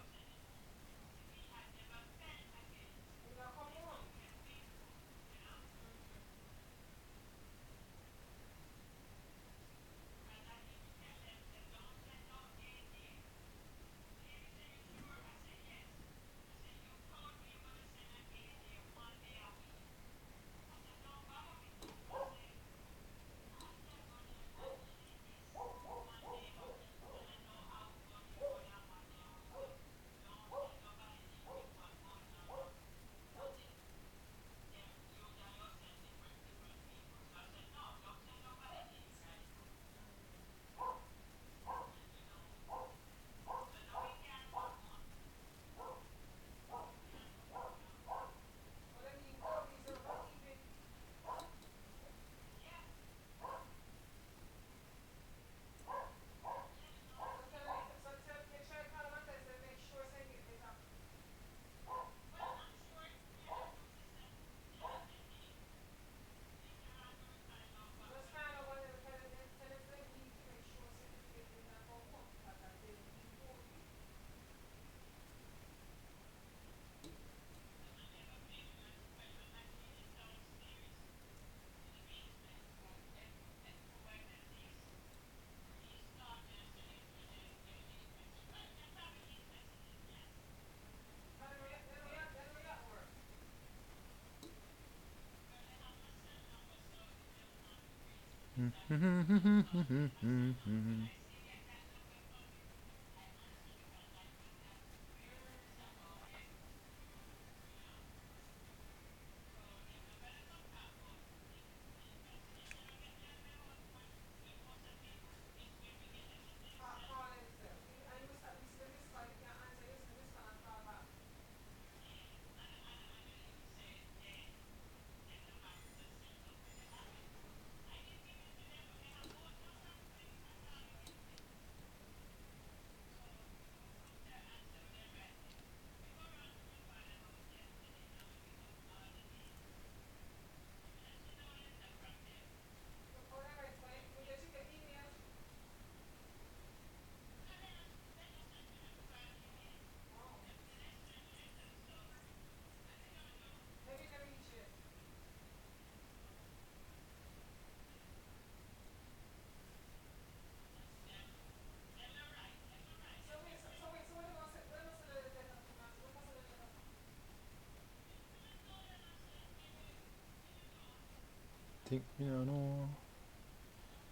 Think me no know.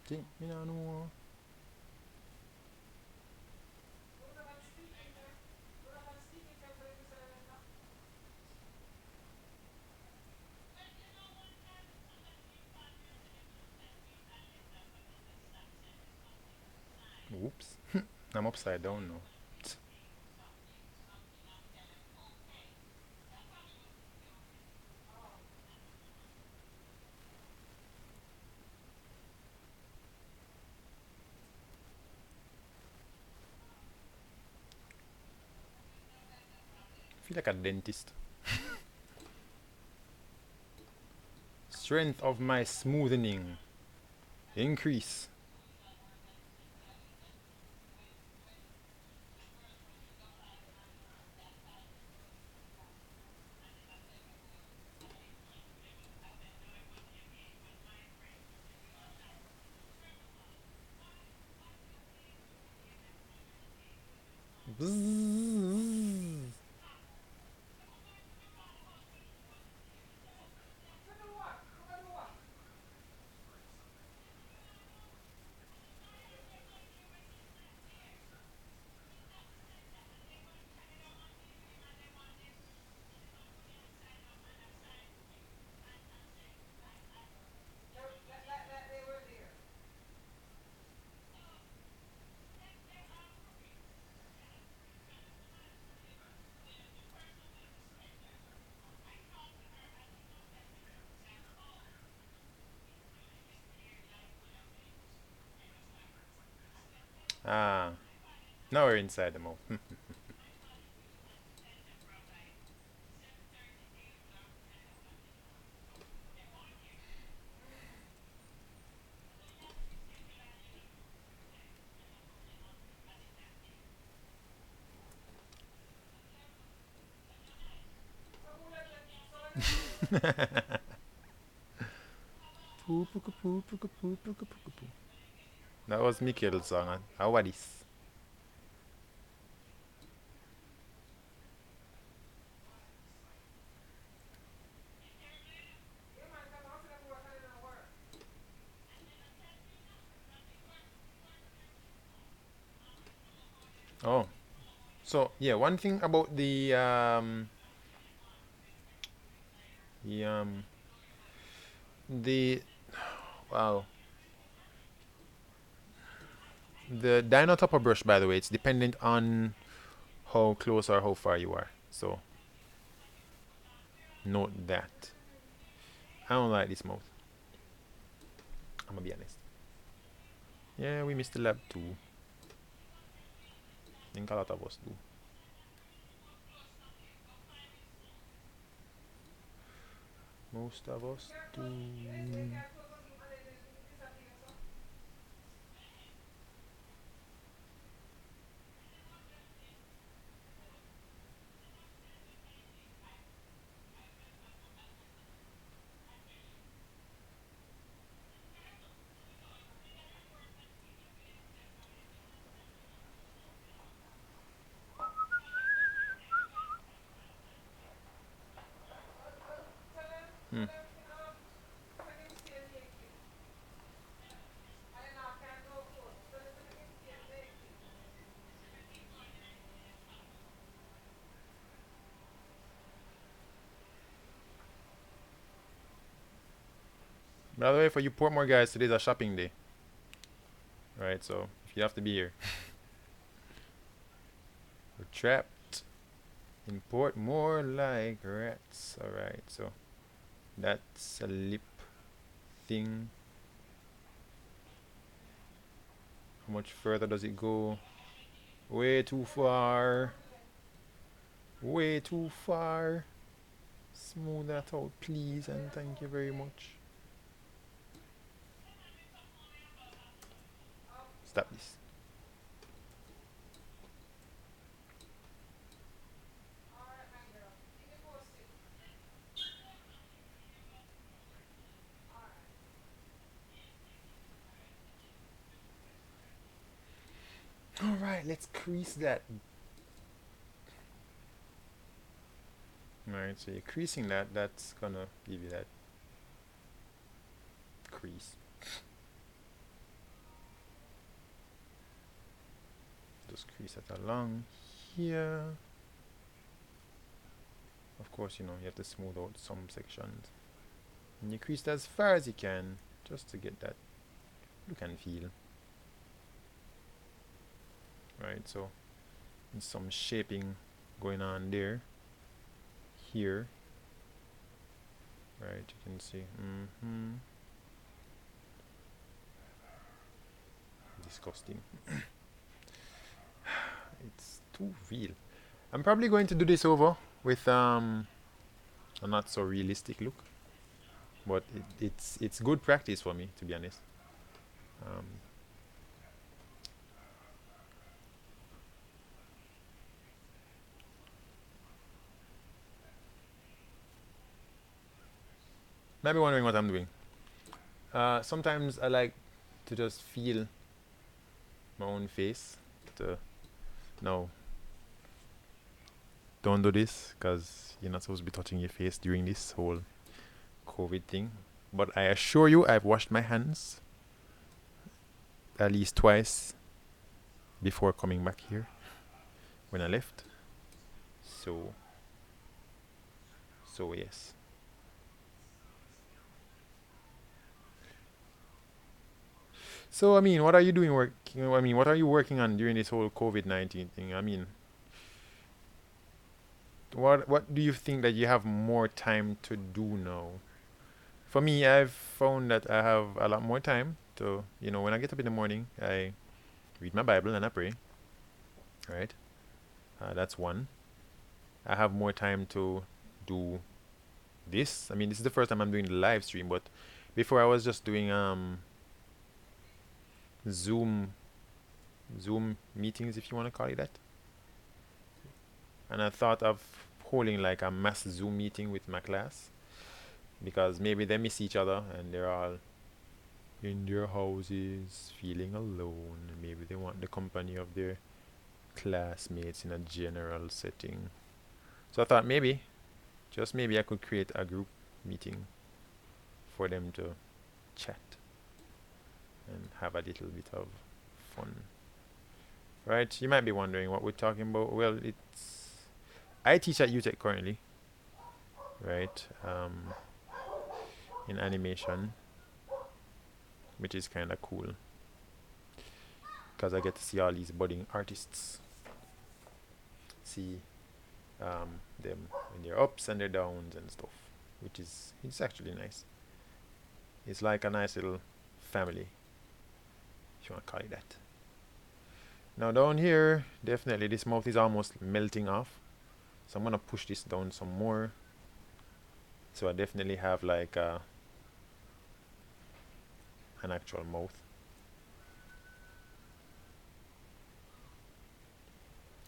Think me no know. Oops. I'm upside down now. I feel like a dentist. Strength of my smoothing. Increase. Bzzz. Ah, now we're inside the mouth. That was Mikkel's song. How about this? Oh, so yeah, one thing about the the wow, the dino topper brush, by the way, it's dependent on how close or how far you are. So note that. I don't like this mouth. I'm gonna be honest. Yeah, we missed the lab too. I think a lot of us do. Most of us do. Hmm. By the way, for you Portmore guys, today's a shopping day. Right, so if you have to be here. We're trapped in Portmore like rats. Alright, so that's a lip thing. How much further does it go? Way too far. Way too far. Smooth that out, please, and thank you very much. Stop this. Alright, let's crease that. Alright, so you're creasing that, that's gonna give you that crease. Just crease it along here. Of course, you know, you have to smooth out some sections. And you crease it as far as you can, just to get that look and feel. Right, so there's some shaping going on there. Here. Right, you can see. Disgusting. It's too real. I'm probably going to do this over with a not so realistic look, but it's good practice for me, to be honest. Might be wondering what I'm doing. Sometimes I like to just feel my own face. No, don't do this, because you're not supposed to be touching your face during this whole COVID thing. But I assure you, I've washed my hands at least twice before coming back here when I left. So yes. So I mean, what are you doing what are you working on during this whole COVID-19 thing? I mean, what do you think that you have more time to do now? For me, I've found that I have a lot more time to, you know, when I get up in the morning, I read my Bible and I pray. Right? That's one. I have more time to do this. I mean, this is the first time I'm doing the live stream, but before I was just doing Zoom meetings, if you want to call it that. And I thought of holding like a mass Zoom meeting with my class, because maybe they miss each other and they're all in their houses feeling alone. Maybe they want the company of their classmates in a general setting. So I thought maybe, just maybe, I could create a group meeting for them to chat and have a little bit of fun. Right? You might be wondering what we're talking about. Well, I teach at UTech currently, right? In animation, which is kind of cool, because I get to see all these budding artists, see them in their ups and their downs and stuff, which is, it's actually nice. It's like a nice little family, if you want to call it that. Now down here, definitely this mouth is almost melting off, so I'm gonna push this down some more, so I definitely have like an actual mouth.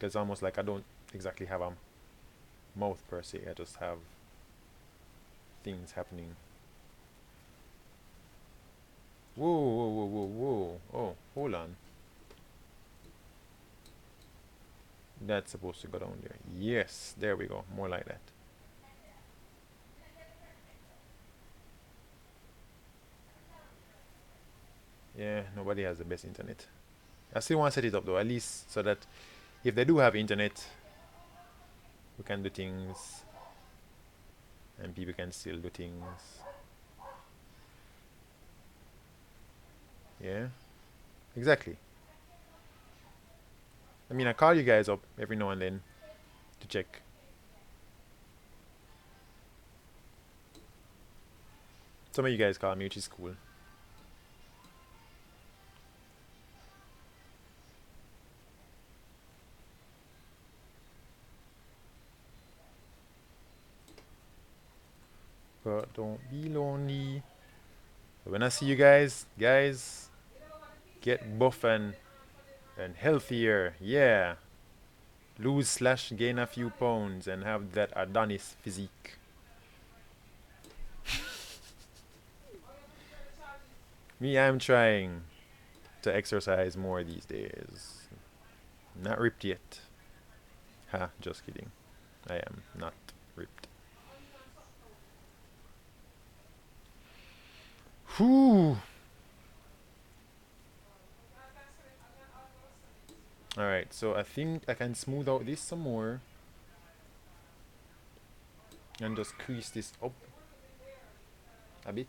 It's almost like I don't exactly have a mouth per se, I just have things happening. Whoa. Oh, hold on. That's supposed to go down there. Yes, there we go. More like that. Yeah, nobody has the best internet. I still want to set it up though, at least so that if they do have internet, we can do things and people can still do things. Yeah, exactly. I mean, I call you guys up every now and then to check. Some of you guys call me, which is cool. But don't be lonely. But when I see you guys, get buff and healthier. Yeah. Lose slash gain a few pounds and have that Adonis physique. Me, I'm trying to exercise more these days. Not ripped yet. Ha, just kidding. I am not ripped. Whew. Alright, so I think I can smooth out this some more. And just crease this up a bit.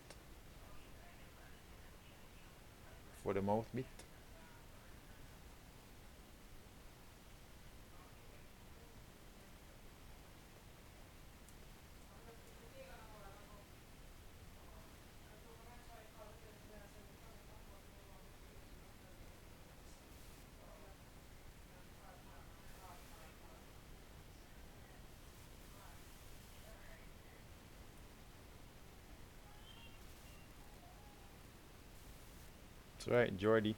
For the mouth bit. That's right, Jordy.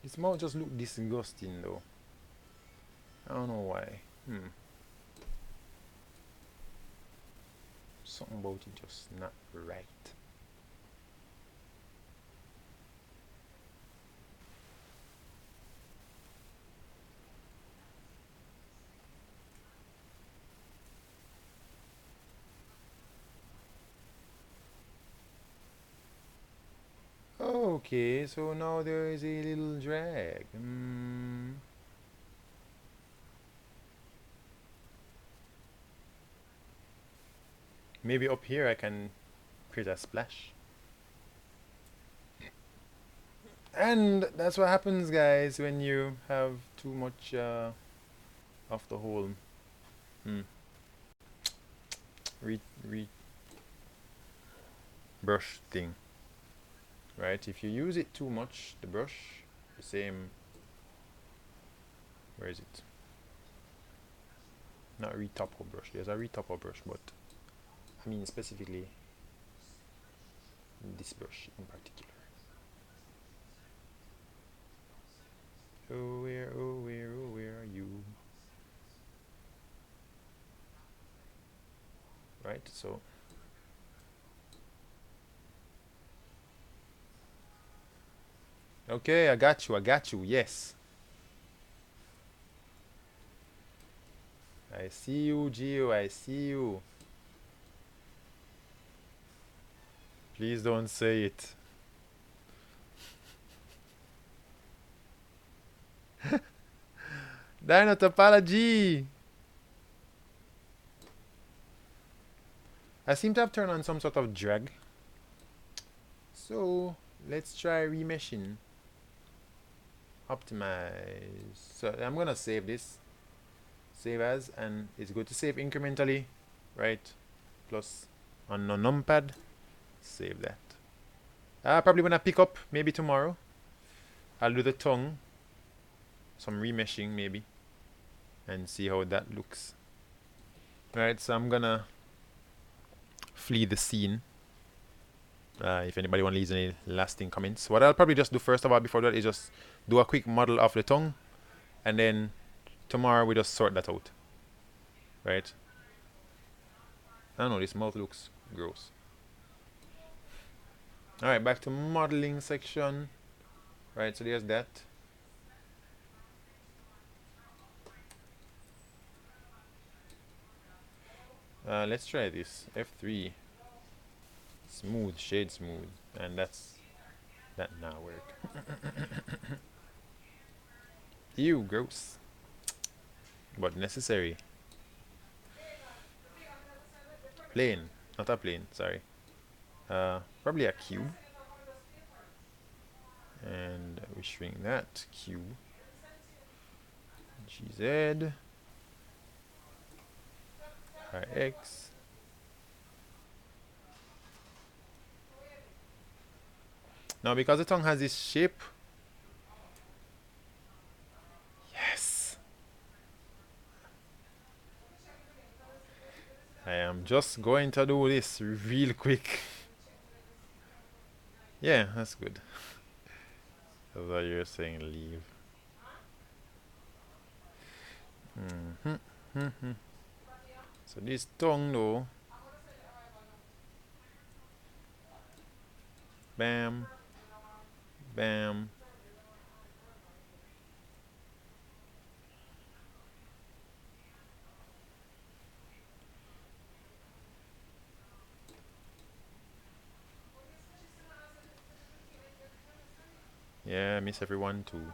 This mouth just look disgusting though. I don't know why. Something about it just not right. Okay, so now there is a little drag. Maybe up here I can create a splash. And that's what happens, guys, when you have too much of the whole re brush thing, right? If you use it too much, the brush, the same. Where is it? Not retopper brush. There's a retopper brush, but I mean specifically this brush in particular. Oh where are you? Right, so okay, I got you, yes. I see you, Gio, I see you. Please don't say it. Dino topology! I seem to have turned on some sort of drag. So let's try remeshing. Optimize. So I'm gonna save this. Save as, and it's good to save incrementally, right? Plus on the numpad. Save that. Probably when I pick up, maybe tomorrow. I'll do the tongue. Some remeshing maybe. And see how that looks. Right, so I'm gonna flee the scene. If anybody want to leave any lasting comments. What I'll probably just do first of all before that is just do a quick model of the tongue. And then tomorrow we just sort that out. Right? I don't know, this mouth looks gross. Alright, back to modeling section. Right, so there's that. Let's try this. F3. Smooth, shade smooth. And that's that now work. Ew, gross. but necessary. Plane, not a plane, sorry. Probably a cube. And we shrink that cube. GZ, RX. Now because the tongue has this shape, yes, I am just going to do this real quick. Yeah, that's good. That's what you're saying, leave. So this tongue though, bam, bam. Yeah, I miss everyone too.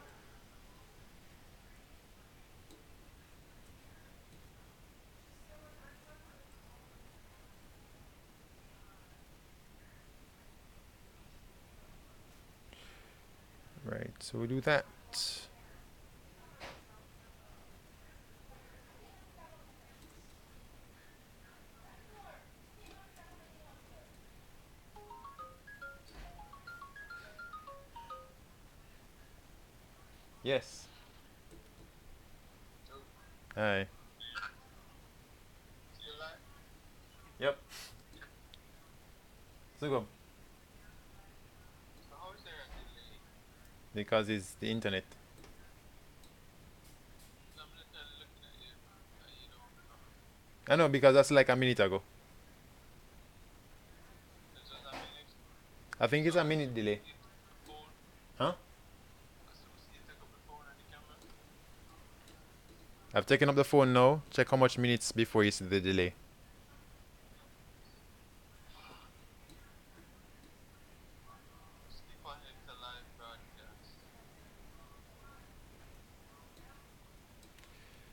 Right, so we do that. Yes. Hi. Yep. So go. Because it's the internet. I know because that's like a minute ago. I think it's a minute delay. Huh? I've taken up the phone now. Check how much minutes before you see the delay.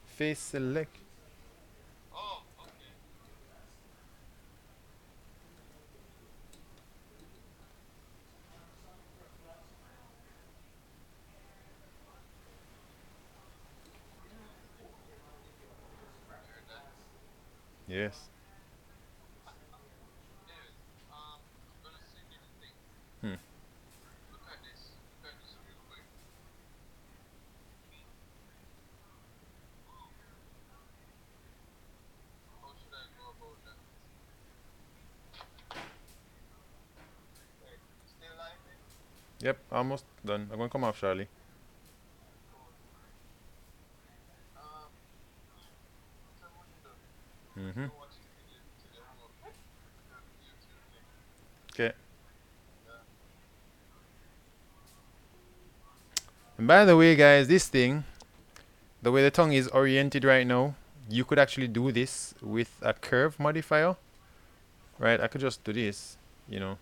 Face select. Yes. Hmm. Yep, almost done. I'm gonna come off, Charlie. Mm-hmm. Okay. And by the way, guys, this thing, the way the tongue is oriented right now, you could actually do this with a curve modifier. Right? I could just do this, you know.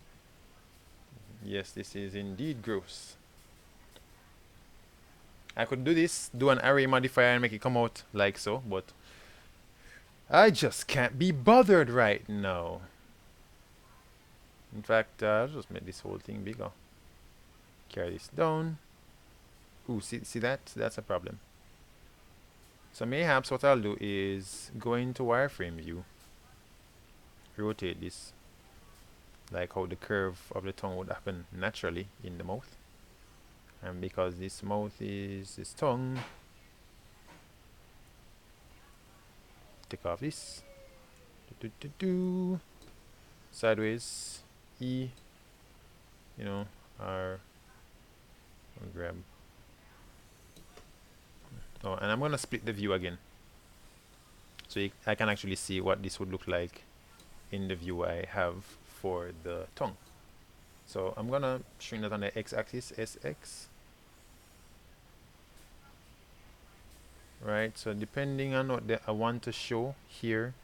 Yes, this is indeed gross. I could do this, do an array modifier and make it come out like so, but I just can't be bothered right now. In fact, I'll just make this whole thing bigger. Carry this down. Ooh, see that? That's a problem. So mayhaps what I'll do is go into wireframe view, rotate this, like how the curve of the tongue would happen naturally in the mouth. And because this mouth is this tongue, take off this. Sideways, E, you know, R, grab. Oh, and I'm gonna split the view again, so I can actually see what this would look like in the view I have for the tongue. So I'm gonna shrink that on the x-axis, SX. Right, so depending on what I want to show here,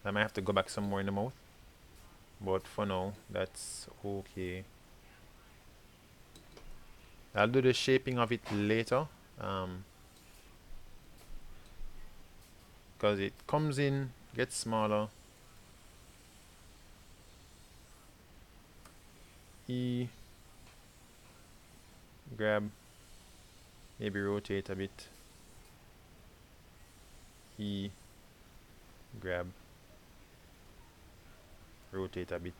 I might have to go back some more in the mouth. But for now, that's okay. I'll do the shaping of it later. because it comes in, gets smaller. E, grab, maybe rotate a bit. E, grab, rotate a bit.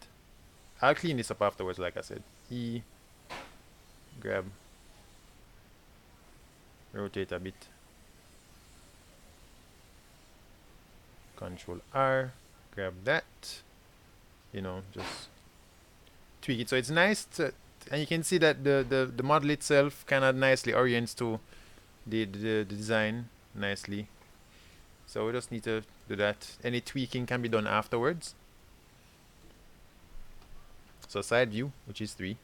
I'll clean this up afterwards, like I said. E, grab, rotate a bit. Control R, grab that. You know, just tweak it. So it's nice to, and you can see that the model itself kind of nicely orients to the design nicely. So we just need to do that. Any tweaking can be done afterwards. So side view, which is 3.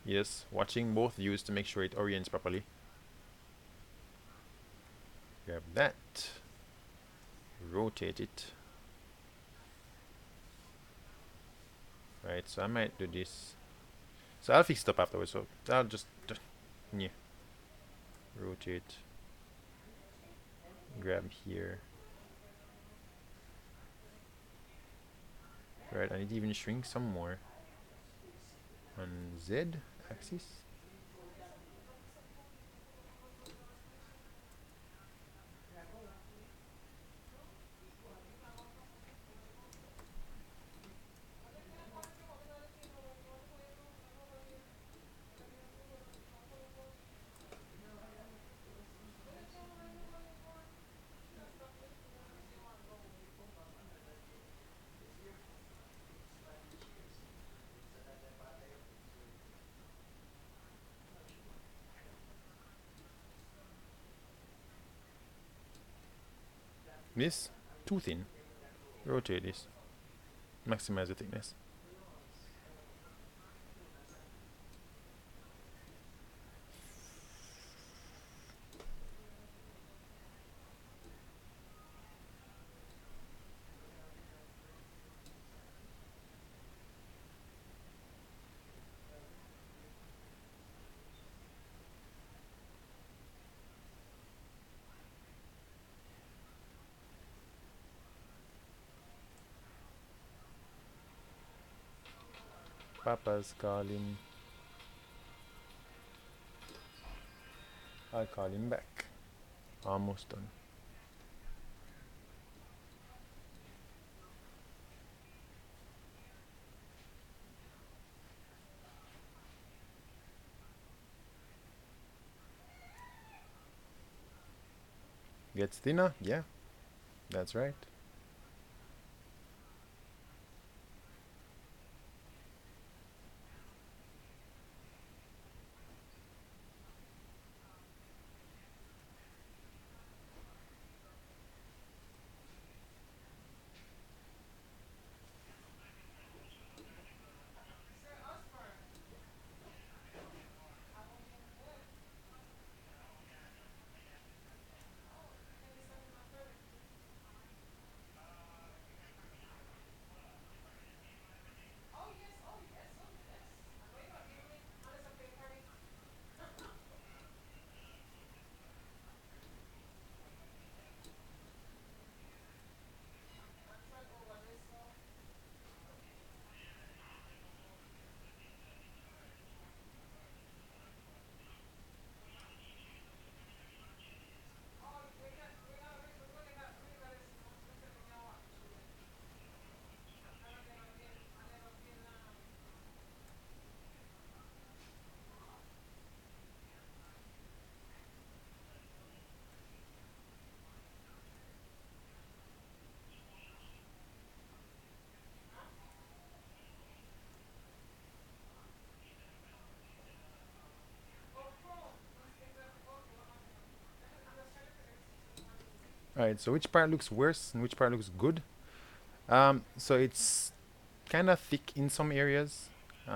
Yes, watching both views to make sure it orients properly. Grab that. Rotate it. Right, so I might do this. So I'll fix it up afterwards. So I'll just yeah. Rotate. Grab here. Right, I need to even shrink some more on Z axis. This too thin. Rotate this. Maximize the thickness. Papa's calling. I'll call him back. Almost done. Gets thinner? Yeah, that's right. Alright, so which part looks worse and which part looks good? So it's kind of thick in some areas. So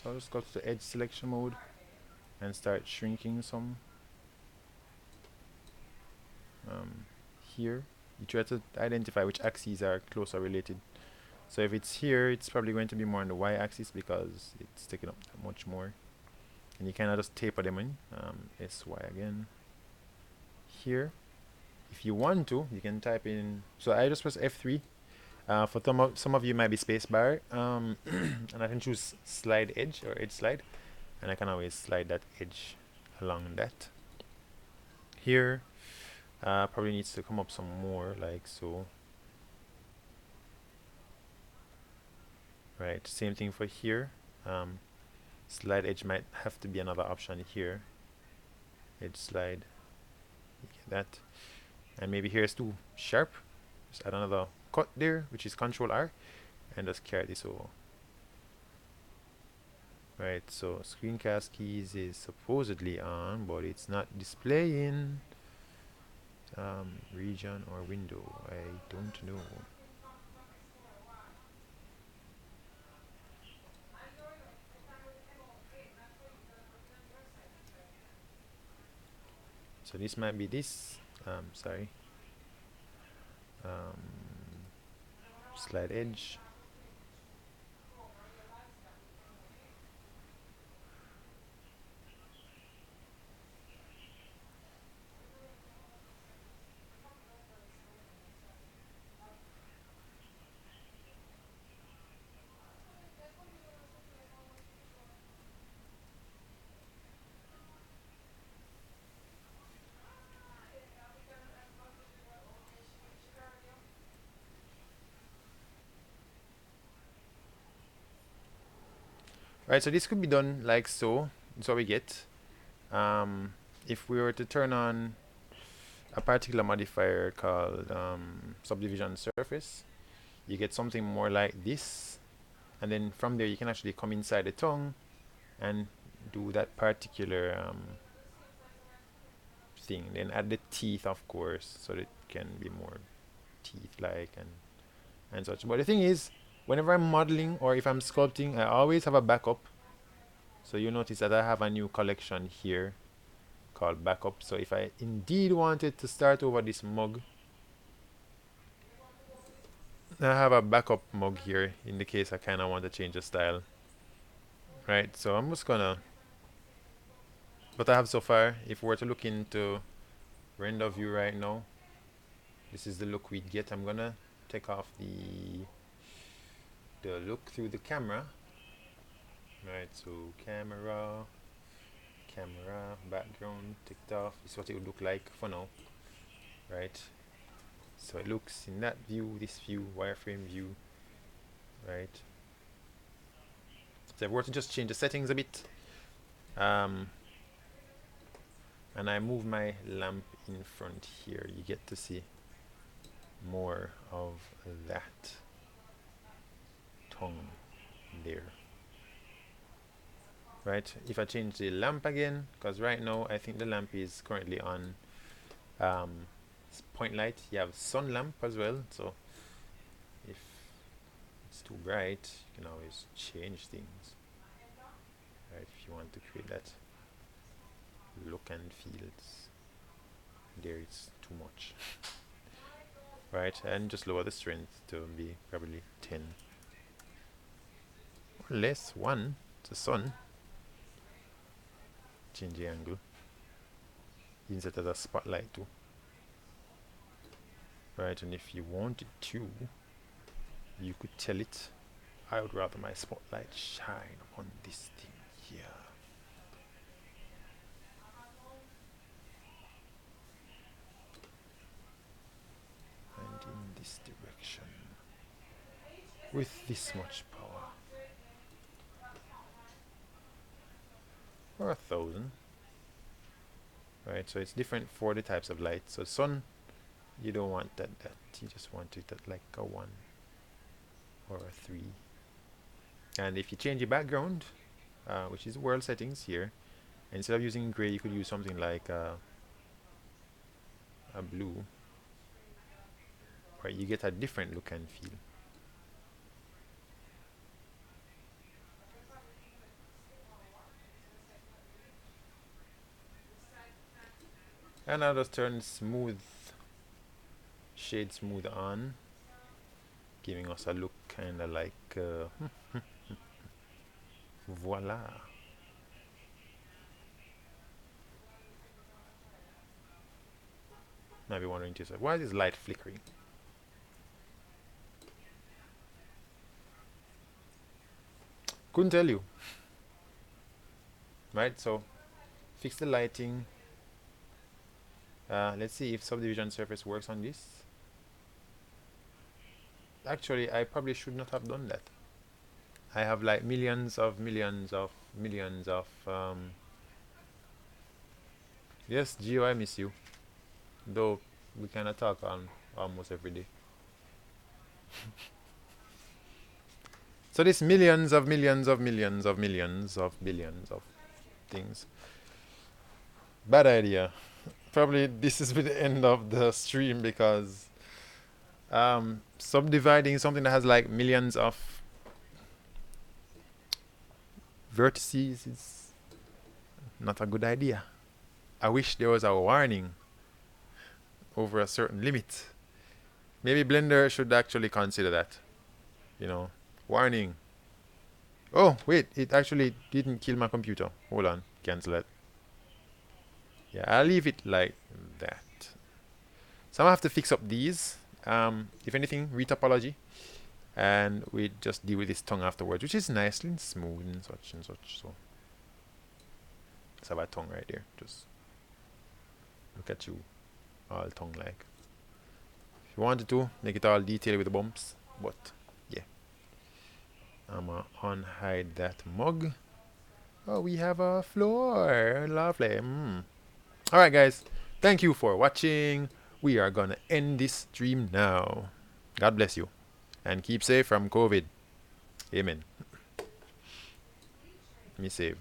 I'll just go to the edge selection mode and start shrinking some. Here, you try to identify which axes are closer related. So if it's here, it's probably going to be more on the y-axis because it's taking up that much more. And you kind of just taper them in. SY again. Here, if you want to, you can type in. So I just press F3. For some of you might be spacebar, and I can choose slide edge or edge slide, and I can always slide that edge along that. Here, probably needs to come up some more, like so. Right, same thing for here. Slide edge might have to be another option here. Edge slide, get that, and maybe here's too sharp. Just add another cut there, which is Control R, and just carry this over. Right, so screencast keys is supposedly on, but it's not displaying. Region or window, I don't know. So this might be this. Sorry. Slide edge. Right, so this could be done like so. That's what we get. If we were to turn on a particular modifier called subdivision surface, you get something more like this, and then from there you can actually come inside the tongue and do that particular thing. Then add the teeth, of course, so that it can be more teeth-like and such. But the thing is, whenever I'm modeling or if I'm sculpting, I always have a backup. So you notice that I have a new collection here called backup. So if I indeed wanted to start over this mug, I have a backup mug here in the case I kind of want to change the style. Right, so I'm just gonna, what I have so far, if we were to look into render view right now, this is the look we'd get. I'm gonna take off the look through the camera. Right, so camera, background, ticked off. This is what it would look like for now. Right, so it looks in that view, this view, wireframe view. Right, so if we were to just change the settings a bit, and I move my lamp in front here, you get to see more of that tongue there. Right, if I change the lamp again, because right now I think the lamp is currently on point light. You have sun lamp as well, so if it's too bright you can always change things. Right, if you want to create that look and feel, there it's too much. Right, and just lower the strength to be probably 10 or less, 1. It's the sun. Change the angle, use it as a spotlight too. Right, and if you wanted to, you could tell it, I would rather my spotlight shine upon this thing here. And in this direction, with this much power. Or 1,000. Right, so it's different for the types of light. So sun, you don't want that, you just want it at like a 1 or a 3. And if you change your background, which is world settings here, instead of using gray, you could use something like a blue, right? You get a different look and feel. And I'll just turn smooth, shade smooth on, giving us a look kind of like voila. Might be wondering to yourself, why is this light flickering? Couldn't tell you. Right, so fix the lighting. Let's see if subdivision surface works on this. Actually, I probably should not have done that. I have like millions of yes, Geo, I miss you. Though we kind of talk on almost every day. So this millions of billions of things. Bad idea. Probably this is the end of the stream because subdividing something that has like millions of vertices is not a good idea. I wish there was a warning over a certain limit. Maybe Blender should actually consider that. You know, warning. Oh, wait, it actually didn't kill my computer. Hold on, cancel it. Yeah, I'll leave it like that. So I'm gonna have to fix up these. If anything, retopology. And we just deal with this tongue afterwards, which is nicely and smooth and such and such. So let's have a tongue right there. Just look at you, all tongue-like. If you wanted to, make it all detailed with the bumps, but yeah. I'm gonna unhide that mug. Oh, we have a floor. Lovely. Alright, guys. Thank you for watching. We are gonna end this stream now. God bless you. And keep safe from COVID. Amen. Let me save.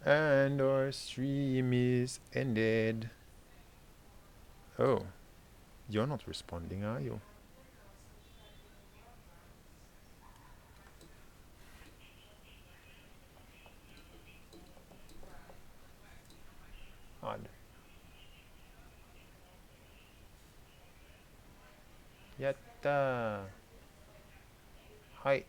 And our stream is ended. Oh, you're not responding, are you? Odd. Yatta. Hi.